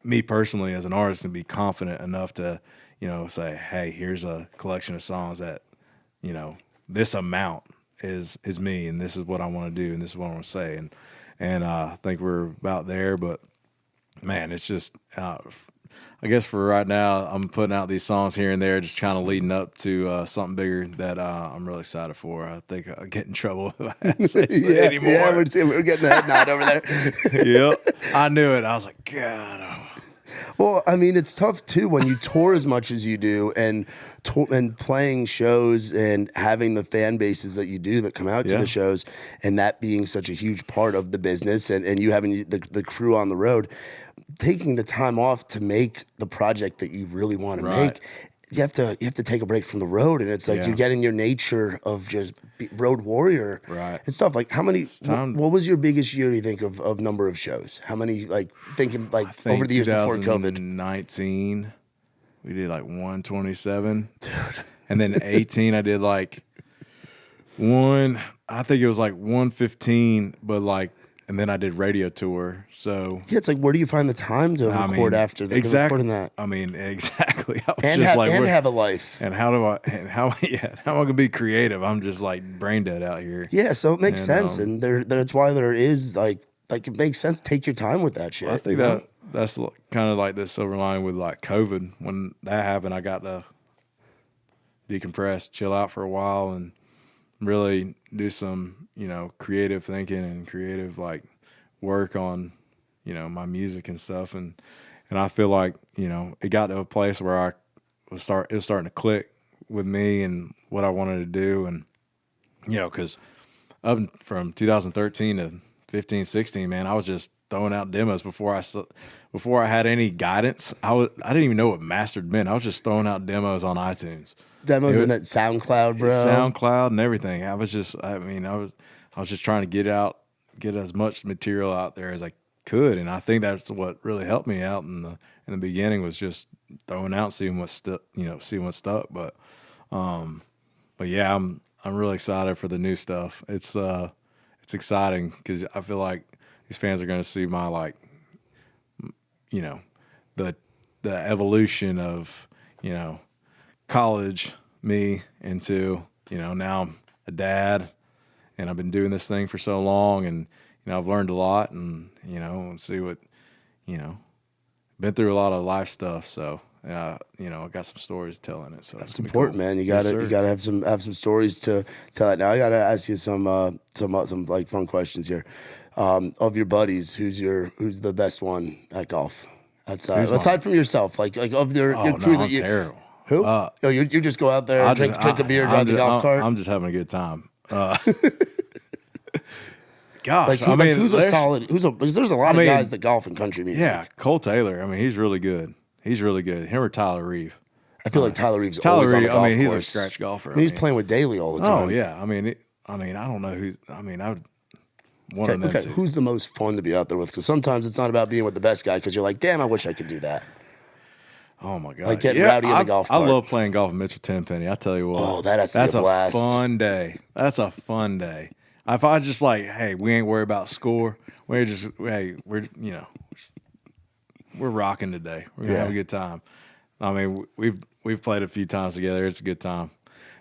me personally as an artist to be confident enough to. Say, hey, here's a collection of songs that, this amount is me, and this is what I want to do, and this is what I want to say, and I think we're about there. But man, it's just, I guess for right now, I'm putting out these songs here and there, just kind of leading up to something bigger that I'm really excited for. I think I'll get in trouble if I say anymore. Yeah, we're getting the head nod over there. Yep, I knew it. I was like, God. Well, I mean, it's tough too when you tour as much as you do and playing shows and having the fan bases that you do that come out to the shows, and that being such a huge part of the business, and you having the crew on the road, taking the time off to make the project that you really want to make. You have to take a break from the road, and it's like you're getting your nature of just road warrior and stuff. Like how many? What was your biggest year? You think of number of shows? How many? Like thinking like over the years before COVID. 2019, we did like 127, dude. And then 18, I did like I think it was like 115, but like. And then I did radio tour, so it's like where do you find the time to record after recording that? I mean, exactly. And have a life. And how am I gonna be creative? I'm just like brain dead out here. Yeah, so it makes sense, and that's why there is like it makes sense. Take your time with that shit. I think that's kind of like the silver lining with like COVID. When that happened, I got to decompress, chill out for a while, and really do some creative thinking and creative like work on my music and stuff, and I feel like it got to a place where it was starting to click with me and what I wanted to do, and you know, because up from 2013 to 15, 16, man, I was just throwing out demos before I had any guidance. I didn't even know what mastered meant. I was just throwing out demos on iTunes. Demos in that SoundCloud, bro. SoundCloud and everything. I was just trying to get as much material out there as I could, and I think that's what really helped me out in the beginning was just throwing out, seeing what stuck. But yeah, I'm really excited for the new stuff. It's exciting because I feel like these fans are going to see my, like, you know, the evolution of, you know, college me into, you know, now I'm a dad and I've been doing this thing for so long, and, you know, I've learned a lot, and, you know, and see what, you know, been through a lot of life stuff. So, you know, I got some stories telling it. So that's important, cool. Man. You gotta have some stories to tell it. Now I gotta ask you some like fun questions here. Of your buddies, who's the best one at golf outside aside from yourself? Like of your crew that you. Terrible. Who? You just go out there, drink a beer, drive the golf cart. I'm just having a good time. Gosh, who's a solid? Because there's a lot of guys that golf in country music. Yeah, Cole Taylor. I mean, he's really good. Him or Tyler Reeve. I feel like Tyler Reeve's always on the golf course. He's a scratch golfer. He's playing with Daly all the time. Oh yeah. I don't know who. I would. One of them. Okay, who's the most fun to be out there with? Because sometimes it's not about being with the best guy. Because you're like, damn, I wish I could do that. Oh my god! Like getting rowdy in the golf cart. I love playing golf with Mitchell Tenpenny. I tell you what. Oh, that's a blast. Fun day. That's a fun day. If I just like, hey, we ain't worried about score. We're rocking today. We're gonna have a good time. I mean, we've played a few times together. It's a good time.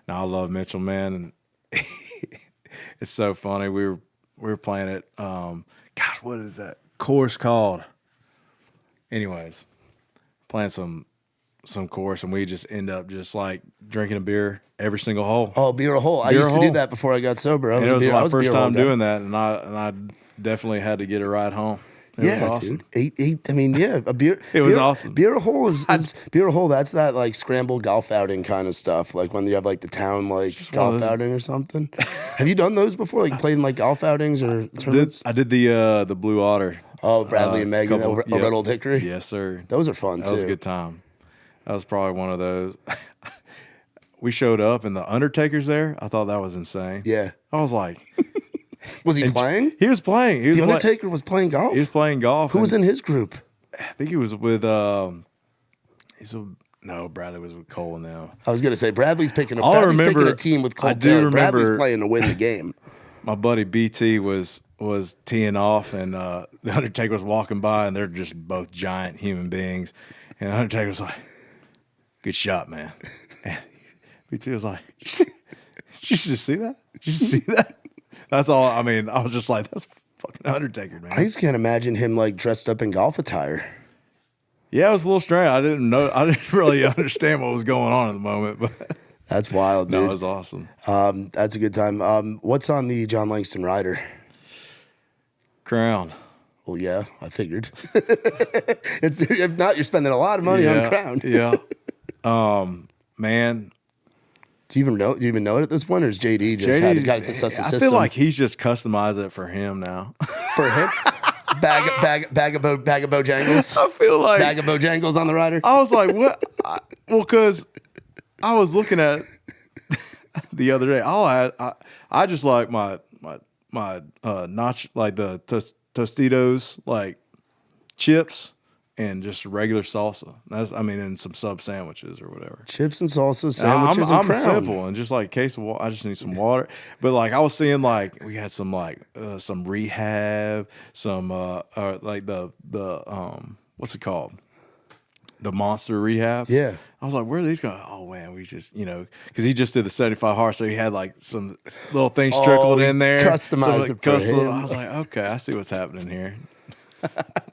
Now I love Mitchell, man, and it's so funny. We were playing it. Gosh, what is that course called? Anyways, playing some course, and we just end up just like drinking a beer every single hole. Oh, beer a hole. I used to do that before I got sober. It was my first time doing that, and I definitely had to get a ride home. It was awesome. Dude. A beer. It was awesome. Beer a hole is beer a hole. That's that like scramble golf outing kind of stuff. Like when you have like the town like golf outing or something. Have you done those before? Like played in like golf outings or tournaments? I did the Blue Otter. Oh, Bradley and Megan over at Old Hickory. Yes, sir. Those are fun too. That was a good time. That was probably one of those. We showed up and the Undertaker's there. I thought that was insane. Yeah. I was like, was he playing? He was playing. The Undertaker was playing golf? He was playing golf. Who was in his group? I think he was with Bradley was with Cole and them. I was gonna say Bradley's picking a team with Cole. Bradley's playing to win the game. My buddy BT was teeing off, and the Undertaker was walking by, and they're just both giant human beings. And the Undertaker was like, "Good shot, man." And BT was like, "Did you just see that? Did you see that?" That's all. I mean, I was just like, "That's fucking Undertaker, man." I just can't imagine him like dressed up in golf attire. Yeah, it was a little strange. I didn't really understand what was going on at the moment, but that's wild, dude. No, it was awesome. That's a good time. What's on the Jon Langston rider? Crown. Well, yeah, I figured. If not, you're spending a lot of money on Crown. Yeah. Man. Do you even know it at this point, or is JD just got it to suss the system? I feel like he's just customized it for him now. For him? Bag of Bojangles. I feel like bag of Bojangles on the rider. I was like, what? Because I was looking at it the other day. I just like my notch, like the Tostitos, like chips and just regular salsa. And some sub sandwiches or whatever. Chips and salsa, sandwiches, and Crown. I'm simple, and just like a case of water. I just need some water. But like I was seeing, like we had some some Rehab, some like the what's it called? The Monster Rehab. Yeah. I was like, where are these going? Oh man, we just because he just did the 75 horse, so he had like some little things trickled in there, customized it for him. I was like, okay, I see what's happening here.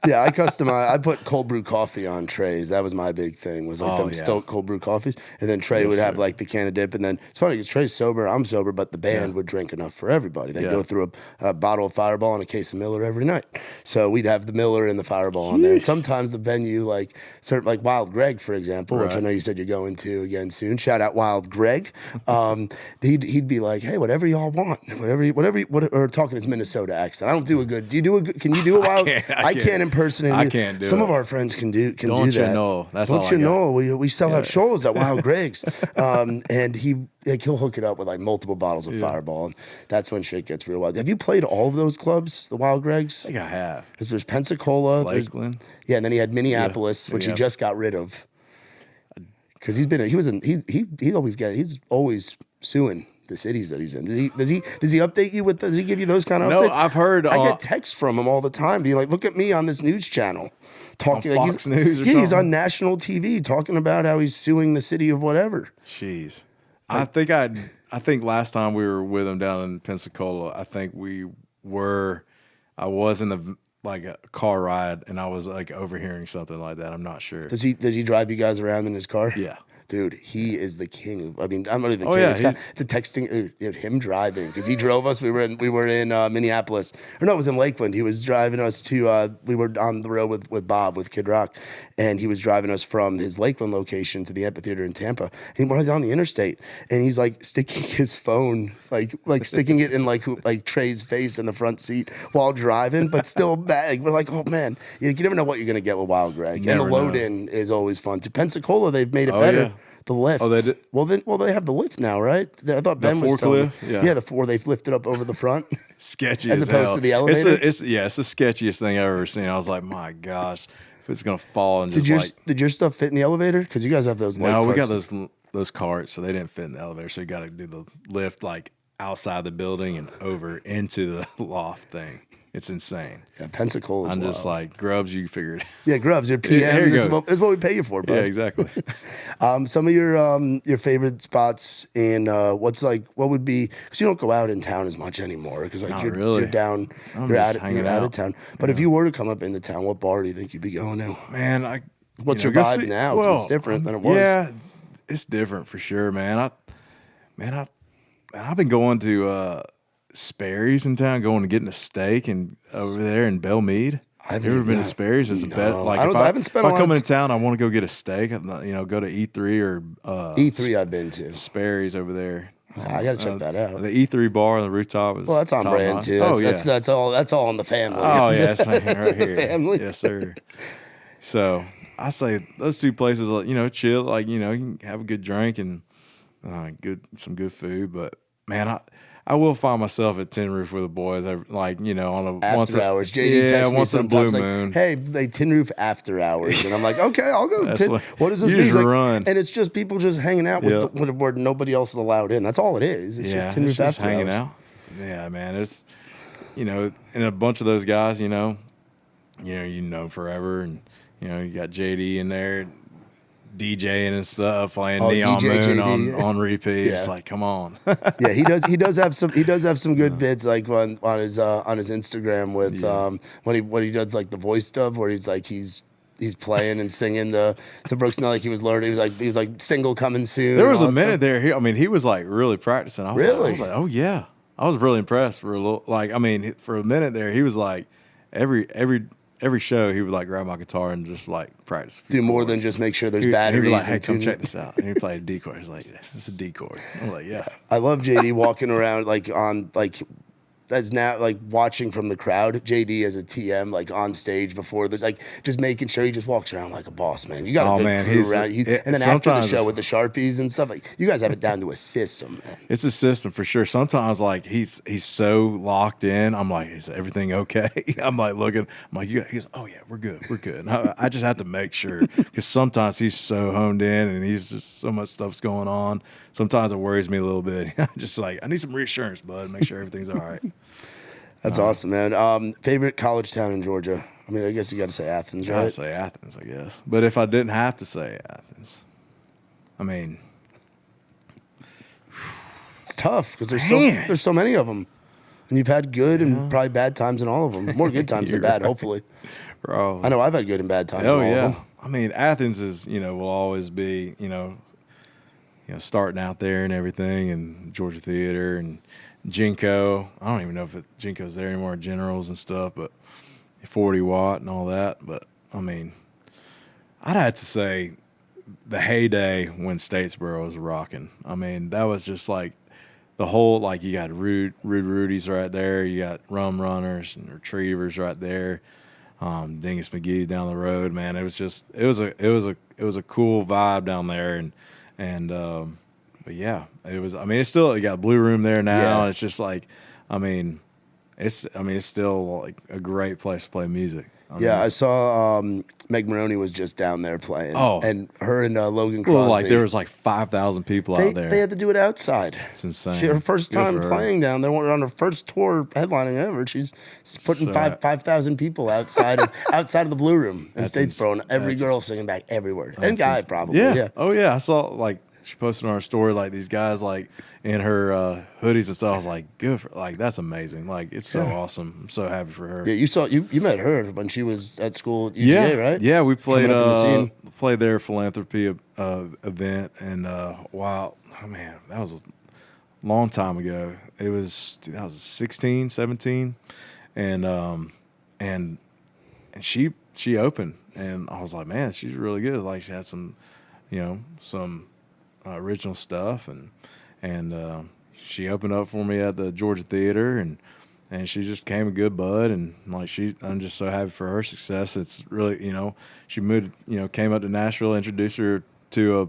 Yeah, I put cold brew coffee on trays. That was my big thing. Was like them Stoke cold brew coffees, and then Trey would have like the can of dip. And then it's funny because Trey's sober, I'm sober, but the band would drink enough for everybody. They'd go through a bottle of Fireball and a case of Miller every night. So we'd have the Miller and the Fireball on there. And sometimes the venue, like Wild Greg, for example, which I know you said you're going to again soon. Shout out Wild Greg. He'd be like, hey, whatever y'all want, or talking his Minnesota accent. I don't do a good. Do you do a good? Can you do a Wild? I can't impersonate. I can't do it. Some of our friends can do that. Don't you know? That's all I got. Don't you know? We sell out shows at Wild Greg's, and he'll hook it up with like multiple bottles of Fireball, and that's when shit gets real wild. Have you played all of those clubs, the Wild Greg's? I think I have. Because there's Pensacola, Lakeland. And then he had Minneapolis, which he just got rid of. Because he's always suing the cities that he's in. Does he update you with? Does he give you those kind of updates? No, I've heard. I get texts from him all the time, being like, "Look at me on this news channel, talking on like Fox News or something. He's on national TV talking about how he's suing the city of whatever." Jeez, I think last time we were with him down in Pensacola, I was in a car ride, and I was like overhearing something like that. I'm not sure. Did he drive you guys around in his car? Yeah. Dude, he is the king. I'm not even the king. Yeah, the texting, him driving, because he drove us. We were in Minneapolis, or no, it was in Lakeland. He was driving us to. We were on the road with Bob with Kid Rock, and he was driving us from his Lakeland location to the amphitheater in Tampa. And he was on the interstate, and he's like sticking his phone, like sticking it in like Trey's face in the front seat while driving, but still bag. We're like, oh man, you never know what you're gonna get with Wild Greg. And the load in is always fun. To Pensacola, they've made it better. Yeah. The lift. Oh, they did? Well, they have the lift now, right? I thought Ben was telling me. Yeah, the four they've lifted up over the front. Sketchy as opposed hell. To the elevator. It's the sketchiest thing I've ever seen. I was like, my gosh, if it's gonna fall and did your stuff fit in the elevator? Because you guys have those. No, we got those carts, so they didn't fit in the elevator. So you got to do the lift like outside the building and over into the loft thing. It's insane. Yeah, Pensacola's I'm just wild. Like, Grubbs, you figured. Yeah, Grubbs, your PM. This is what we pay you for, bud. Yeah, exactly. Some of your favorite spots and what would be, because you don't go out in town as much anymore, because you're down, you're out of town. But if you were to come up into town, what bar do you think you'd be going to? Man, what's your vibe now? Well, it's different than it was. Yeah, it's different for sure, man. I've been going to Sperry's in town, going to getting a steak and over there in Belle Meade. Have you ever been to Sperry's? It's the best. Like I haven't spent. If I come into town, I want to go get a steak. Go to E3 or E3. I've been to Sperry's over there. I got to check that out. The E3 bar on the rooftop is that's on brand too. That's all in the family. Oh yeah, that's right here. Family. Yes, sir. So I say those two places, chill. You can have a good drink and some good food. But man, I will find myself at Tin Roof with the boys, on a after hours. JD texts me sometimes blue moon. Hey, Tin Roof after hours, and I'm like, okay, I'll go. What does this mean? Run. And it's just people just hanging out where nobody else is allowed in. That's all it is. It's just Tin Roof after hanging hours. Out. Yeah, man, it's and a bunch of those guys, you know forever, and you got JD in there. DJing and stuff, playing Neon DJ Moon on repeat. Yeah. It's like, come on. Yeah, he does have some good bits like on his Instagram with when he does like the voice stuff where he's like he's playing and singing to Brooks. Not like he was learning. He was like single coming soon. There was a minute there. He was like really practicing. I was like, oh yeah. I was really impressed for a little. For a minute there, he was like every show, he would like grab my guitar and just like practice. Do more than just make sure there's batteries. He'd be like, hey, come check this out. And he'd play a D chord. He's like, it's a D chord. I'm like, yeah. I love JD walking around as now like watching from the crowd. JD as a TM like on stage before there's like just making sure he just walks around like a boss, man. You got a good crew around. And then after the show with the Sharpies and stuff, like you guys have it down to a system, man. It's a system for sure. Sometimes like he's so locked in. I'm like, is everything okay? I'm like looking. I'm like, he's oh yeah, we're good. And I just have to make sure because sometimes he's so honed in and he's just so much stuff's going on. Sometimes it worries me a little bit. Just like I need some reassurance, bud. Make sure everything's all right. That's awesome, man. Favorite college town in Georgia? I mean, I guess you got to say Athens, right? I say Athens, I guess. But if I didn't have to say Athens, it's tough because there's so many of them, and you've had good and probably bad times in all of them. More good times than bad, hopefully. Bro. I know I've had good and bad times. Oh in all of yeah. them. I mean, Athens is, will always be, starting out there and everything, and Georgia Theater and Jinko. I don't even know if Jinko's there anymore, Generals and stuff, but 40 Watt and all that. But I mean, I'd have to say the heyday when Statesboro was rocking. I mean, that was just like the whole, like, you got Rudy's right there, you got Rum Runners and Retrievers right there. Dingus McGee's down the road, man. It was just it was a cool vibe down there, but yeah, it was. I mean, it's still, you got Blue Room there now, Yeah. and it's just like, it's still like a great place to play music. I saw Meg Maroney was just down there playing. Oh. And her and Logan Crosby. Well, like there was like 5,000 people out there. They had to do it outside. It's insane. Her first Good time for her. playing down there, on her first tour headlining ever. She's putting So- 5,000 people outside of the Blue Room in That's Statesboro, and every that's- girl singing back every word. And guy probably. Yeah. Yeah. Oh yeah. I saw, like, she posted on her story, like, these guys, like, in her hoodies and stuff. I was like, good for, like, that's amazing. Like, it's so awesome. I'm so happy for her. Yeah, you met her when she was at school at UGA, right? Yeah, we played Coming up in the scene. played their philanthropy event, and wow, oh man, that was a long time ago. It was 2016, 17, and she opened, and I was like, man, she's really good. Like, she had some, some original stuff, and she opened up for me at the Georgia Theater, and she just became a good bud, and like, I'm just so happy for her success. It's really, she moved, came up to Nashville, introduced her to a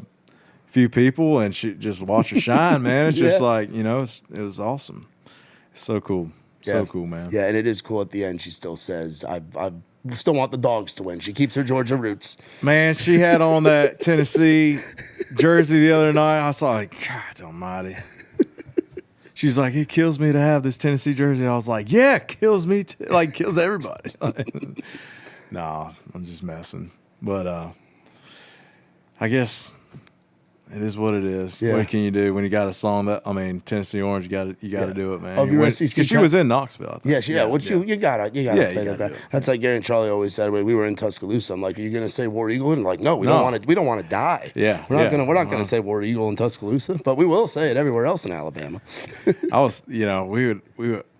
few people, and she just watched her shine, man. It's just Yeah. like, it was awesome. It's so cool. So cool, man. Yeah, and it is cool at the end. She still says, I still want the dogs to win. She keeps her Georgia roots. Man, she had on that Tennessee jersey the other night. I was like, God almighty. She's like, it kills me to have this Tennessee jersey. I was like, yeah, it kills me too. Like, kills everybody. No, I'm just messing. But I guess it is what it is. Yeah. What can you do when you got a song that, Tennessee Orange, you got to do it, man. Of your SEC Because she was in Knoxville, I think. Yeah, you gotta Yeah, play you that gotta guy. do it. That's like Gary and Charlie always said when we were in Tuscaloosa. I'm like, are you gonna say War Eagle? And like, no, we don't want to die. Yeah, we're not yeah. gonna say War Eagle in Tuscaloosa, but we will say it everywhere else in Alabama. I was,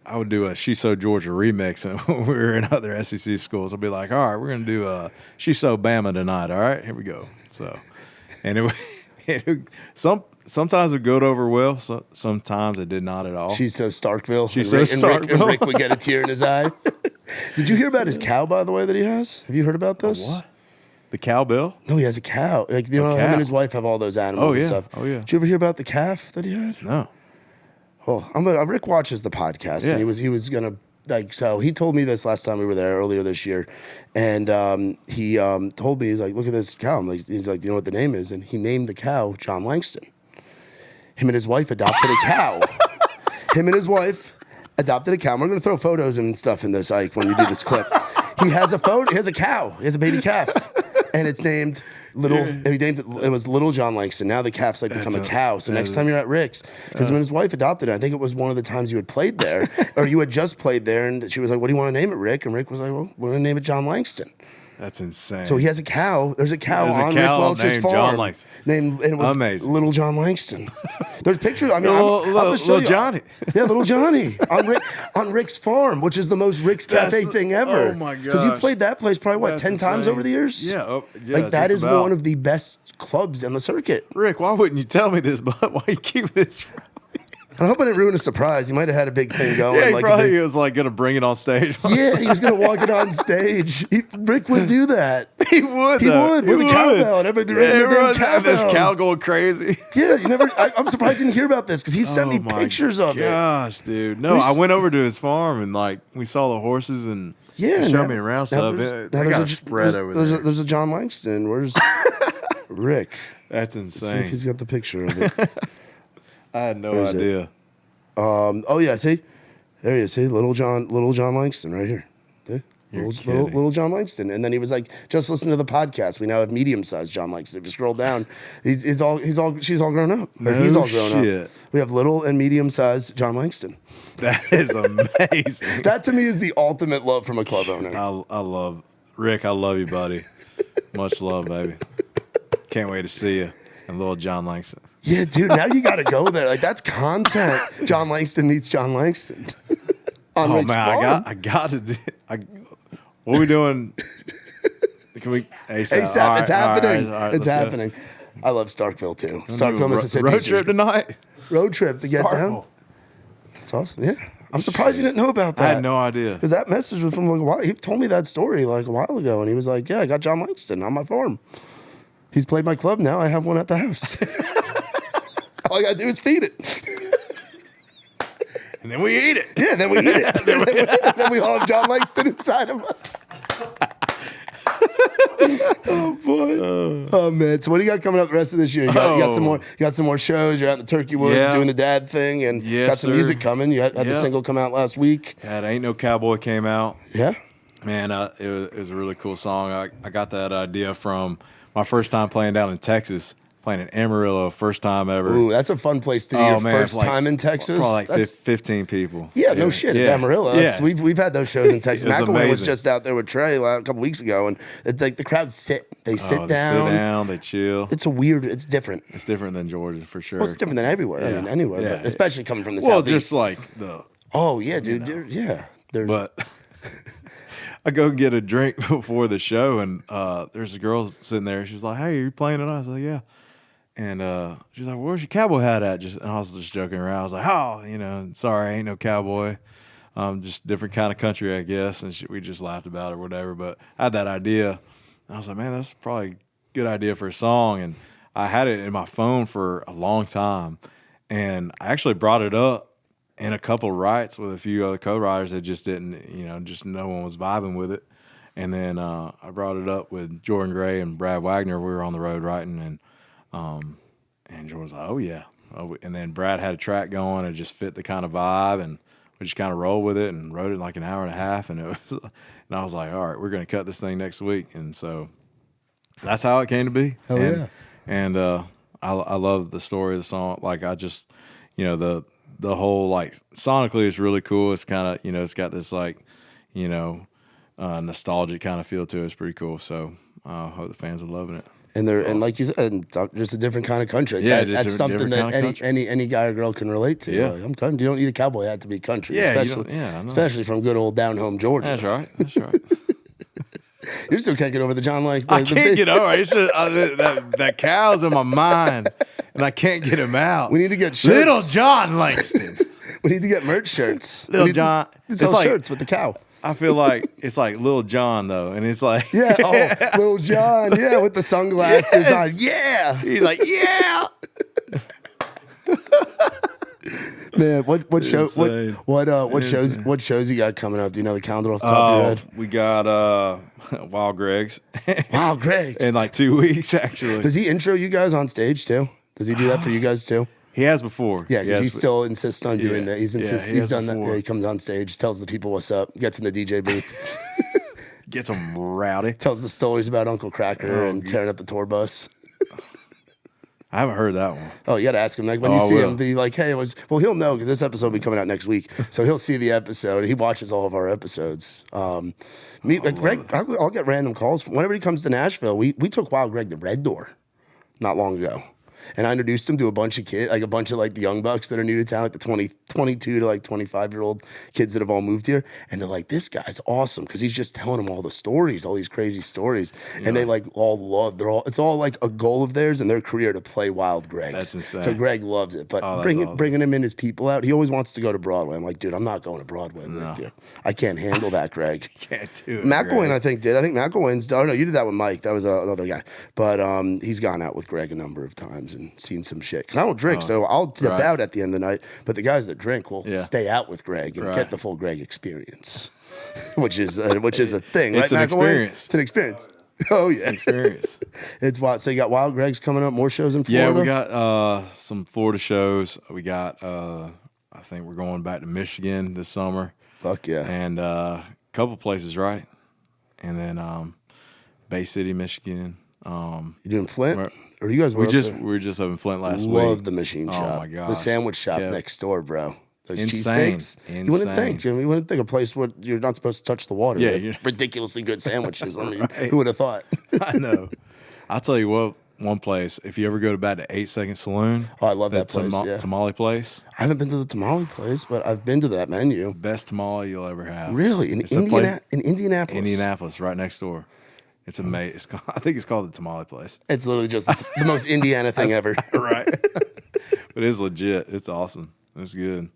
I would do a She So Georgia remix, and when we were in other SEC schools, I'd be like, all right, we're going to do a She So Bama tonight. All right, here we go. So, and sometimes it would go over well. So, sometimes it did not at all. She's so Starkville. She's and so Rick, and Starkville. Rick would get a tear in his eye. Did you hear about his cow, by the way, that he has? Have you heard about this? What? The cowbell? No, he has a cow. Like, him cow. and his wife have all those animals Oh, and yeah. stuff. Oh, yeah. Did you ever hear about the calf that he had? No. Oh, Rick watches the podcast, Yeah. and he was gonna, like, so he told me this last time we were there earlier this year, and he told me, he's like, look at this cow. He's like, do you know what the name is? And he named the cow Jon Langston. Him and his wife adopted a cow. Him and his wife adopted a cow. We're gonna throw photos and stuff in this, Ike, when you do this clip. He has a photo. He has a cow. He has a baby calf, and it's named Little. He named it was Little Jon Langston. Now the calf's like become a cow. So next time you're at Rick's, because when his wife adopted it, I think it was one of the times you had played there, or you had just played there, and she was like, "What do you want to name it, Rick?" And Rick was like, "Well, we're gonna name it Jon Langston." That's insane. So he has a cow. There's a cow There's a on cow Rick Welch's named farm. Jon Langston. Named, and it was Amazing. Little Jon Langston. There's pictures. I mean, Little- I'm gonna show little you. Johnny. Yeah, Little Johnny on Rick's farm, which is the most Rick's Cafe That's- thing ever. oh my Because you've gosh. played that place probably, what, That's 10 times insane. over the years? Yeah. Like, that just is about. one of the best clubs on the circuit. Rick, why wouldn't you tell me this, bud? Why you keep this from me? I hope I didn't ruin a surprise. He might have had a big thing going. Yeah, he like a probably big- was like going to bring it on stage. yeah, he was going to walk it on stage. Rick would do that. He would, He though. would, with a cowbell, and everybody be ringing their everyone damn had this cowbells. cow going crazy. Yeah, you never. I'm surprised you didn't hear about this because he sent me Oh my pictures of it. Gosh, dude. No, I went over to his farm and like we saw the horses and Yeah, he showed now- me around now stuff. there's- They now got a there's spread over there's there. There's a Jon Langston. Where's Rick? That's See if insane. he's got the picture of it. I had no Where is it? idea. Oh yeah, see, there you see, Little Jon Langston right here. See? You're Little Jon Langston, and then he was like, "Just listen to the podcast. We now have medium-sized Jon Langston." If you scroll down, she's all grown up. Or No he's all grown shit. up. We have little and medium-sized Jon Langston. That is amazing. That to me is the ultimate love from a club owner. I love Rick, I love you, buddy. Much love, baby. Can't wait to see you and Little Jon Langston. Yeah, dude. Now you got to go there. Like that's content. Jon Langston meets Jon Langston. On Oh Rick's man, farm. I got to do. What are we doing? Can we ASAP? ASAP. All right, It's happening. all right, It's let's go. happening. I love Starkville too. Starkville, Mississippi. Road trip tonight. Road trip to get down. Starkville. That's awesome. Yeah. I'm surprised you didn't know about that. I had no idea. Because that message was from like a while. He told me that story like a while ago, and he was like, "Yeah, I got Jon Langston on my farm. He's played my club now. I have one at the house. All I gotta do is feed it." And then we eat it. Yeah, then we eat it. then we all have Jon Langston inside of us. Oh boy! Oh man! So what do you got coming up the rest of this year? You got some more. You got some more shows. You're out in the Turkey Woods Yeah. doing the dad thing, and Yes, got some sir. music coming. You had the Yeah. single come out last week. Yeah, Ain't No Cowboy came out. Yeah. Man, it was a really cool song. I got that idea from my first time playing down in Texas, playing in Amarillo, first time ever. Ooh, that's a fun place to do your man, first it's like- time in Texas. Probably like That's- 15 people. Yeah, no shit. It's Amarillo. That's, Yeah. we've had those shows in Texas. It was McElwain was amazing. just out there with Trey a couple weeks ago, and it's like the crowd sit. They sit They down. sit down, they chill. It's a weird. It's different. It's different than Georgia for sure. Well, it's different than everywhere. I Yeah. mean, anywhere, Yeah. but especially coming from the Well, southeast. just like the, Oh yeah, dude. Yeah. They're, but I go get a drink before the show, and there's a girl sitting there. She's like, "Hey, are you playing tonight?" I was like, "Yeah." And she's like, "Where's your cowboy hat at?" And I was just joking around. I was like, "Oh, sorry, ain't no cowboy. Just different kind of country, I guess." And we just laughed about it or whatever. But I had that idea. I was like, "Man, that's probably a good idea for a song." And I had it in my phone for a long time, and I actually brought it up in a couple writes with a few other co-writers that just didn't, just no one was vibing with it. And then I brought it up with Jordan Gray and Brad Wagner. We were on the road writing, and Jordan was like, "Oh yeah." And then Brad had a track going. It just fit the kind of vibe, and we just kind of rolled with it and wrote it in like an hour and a half. And and I was like, "All right, we're going to cut this thing next week." And so that's how it came to be. Hell yeah. And I love the story of the song. Like I just, the whole like sonically it's really cool. It's kind of it's got this like, nostalgic kind of feel to it. It's pretty cool. So I hope the fans are loving it. and they're and like you said, just a different kind of country. Yeah, That's just a something different that kind of any guy or girl can relate to. Yeah. Like, I'm country. You don't need a cowboy hat to be country. Yeah, you especially, don't- yeah, I know. especially from good old down home Georgia. That's right. That's right. You still can't get over the John Langston. I can't get over it. It's just, that cow's in my mind, and I can't get him out. We need to get shirts. Little Jon Langston. We need to get merch shirts. Little We need to John. sell It's like- shirts with the cow. I feel like it's like Little John though, and it's like Yeah. Oh, Little John. Yeah, with the sunglasses on. Yes. Yeah. he's like yeah. Man, what show? Insane. What shows you got coming up? Do you know the calendar off the top of your head? We got Wild Greg's Wow, Greg. in like 2 weeks actually. Does he intro you guys on stage too? Does he do that for you guys too? He has before. Yeah, because he Yes, still insists on doing Yeah. that. He's Yeah, insists. he he's has done that. before. Yeah, he comes on stage, tells the people what's up, gets in the DJ booth, gets him rowdy. tells the stories about Uncle Cracker and tearing up the tour bus. I haven't heard that one. Oh, you got to ask him. Like when Oh, you I see will. him, be like, "Hey, it was." Well, he'll know because this episode will be coming out next week, so he'll see the episode. He watches all of our episodes. Greg, I'll get random calls whenever he comes to Nashville. We took Wild Greg to Red Door not long ago. And I introduced him to a bunch of kids, like a bunch of like the young bucks that are new to town, like the 22 to like 25-year-old kids that have all moved here. And they're like, this guy's awesome because he's just telling them all the stories, all these crazy stories. And they like all love, it's all like a goal of theirs in their career to play Wild Greg. That's insane. So Greg loves it. But that's bringing him in as people out, he always wants to go to Broadway. I'm like, dude, I'm not going to Broadway with you. I can't handle that, Greg. Can't do it. McElwain, Greg. I think, did. I think McElwain's done. Oh, no, you did that with Mike. That was another guy. But he's gone out with Greg a number of times and seen some shit. Because I don't drink, so I'll dip right. out at the end of the night. But the guys that drink will stay out with Greg and Right. get the full Greg experience, which is a thing, It's right, an McElwain? experience. It's an experience. Oh, yeah. Experience. It's wild. So you got Wild Greg's coming up, more shows in Florida? Yeah, we got some Florida shows. We got I think we're going back to Michigan this summer. Fuck yeah. And a couple places, right? And then Bay City, Michigan. You doing Flint? Where- Or you guys were We up just there? we were just up in Flint last week. Love the machine Oh shop. my The gosh. sandwich shop Yeah. next door, bro. those Insane. cheesesteaks. You wouldn't Insane. think, Jimmy. You wouldn't think a place where you're not supposed to touch the water. Yeah, They have you're- ridiculously good sandwiches. I mean, Right. who would have thought? I know. I'll tell you what. One place, if you ever go to back to 8 Second Saloon, Oh, I love that place, yeah. tamale place, I haven't been to the tamale place, but I've been to that menu. best tamale you'll ever have. Really? In It's a place- Indianapolis? Indianapolis, right next door. It's amazing. I think it's called the tamale place. It's literally just the most Indiana thing ever. Right. But it's legit. It's awesome. It's good.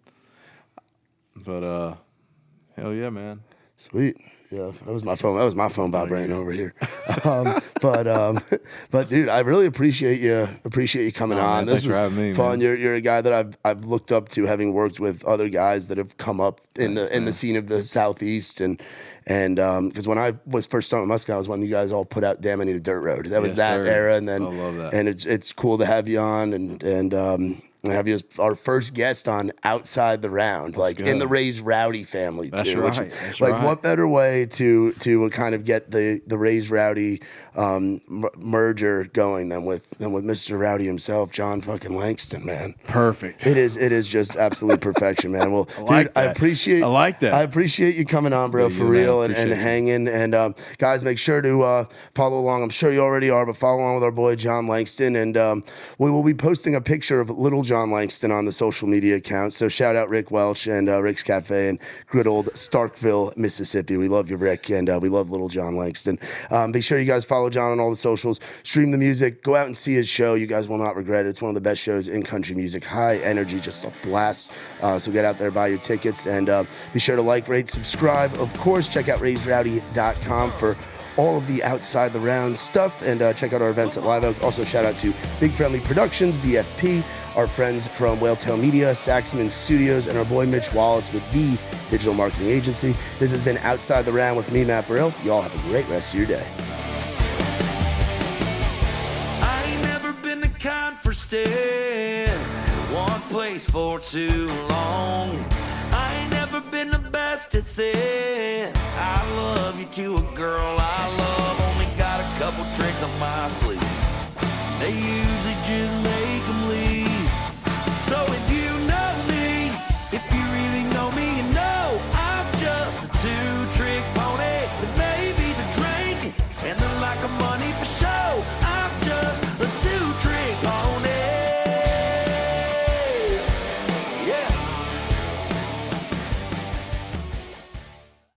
But hell yeah, man. Sweet. Yeah, that was my phone. That was my phone vibrating over here. But dude, I really appreciate you coming on. man, This thanks for was having me, fun. man. You're a guy that I've looked up to, having worked with other guys that have come up in the scene of the Southeast, and because when I was first starting Muscat, I was when you guys all put out Damn I Need a Dirt Road. That was Yes, that sir. era, and then I love that. and it's cool to have you on and have you as our first guest on Outside the Round, like in go. the Ray's Rowdy family too. That's which- right. That's like right. what better way to kind of get the Ray's Rowdy merger going than with Mr. Rowdy himself, Jon fucking Langston, man. Perfect. It is just absolute perfection, man. Well, like dude, I that. appreciate I like that. I appreciate you coming on, bro, Yeah, for man, real, and appreciate you. hanging. And guys, make sure to follow along. I'm sure you already are, but follow along with our boy Jon Langston, and we will be posting a picture of Little Jon Langston on the social media accounts. So shout out Rick Welch and Rick's Cafe in good old Starkville, Mississippi. We love you, Rick, and we love Little Jon Langston. Be sure you guys follow Jon on all the socials. Stream the music. Go out and see his show. You guys will not regret it. It's one of the best shows in country music. High energy, just a blast. So get out there, buy your tickets, and be sure to like, rate, subscribe. Of course, check out RaisRowdy.com for all of the Outside the Round stuff, and check out our events at Live Oak. Also, shout out to Big Friendly Productions, BFP, our friends from Whaletail Media, Saxman Studios, and our boy Mitch Wallace with the Digital Marketing Agency. This has been Outside the Round with me, Matt Burrill. Y'all have a great rest of your day. I ain't never been the kind for staying in one place for too long. I ain't never been the best at saying I love you to a girl I love. Only got a couple tricks up my sleeve. They usually just make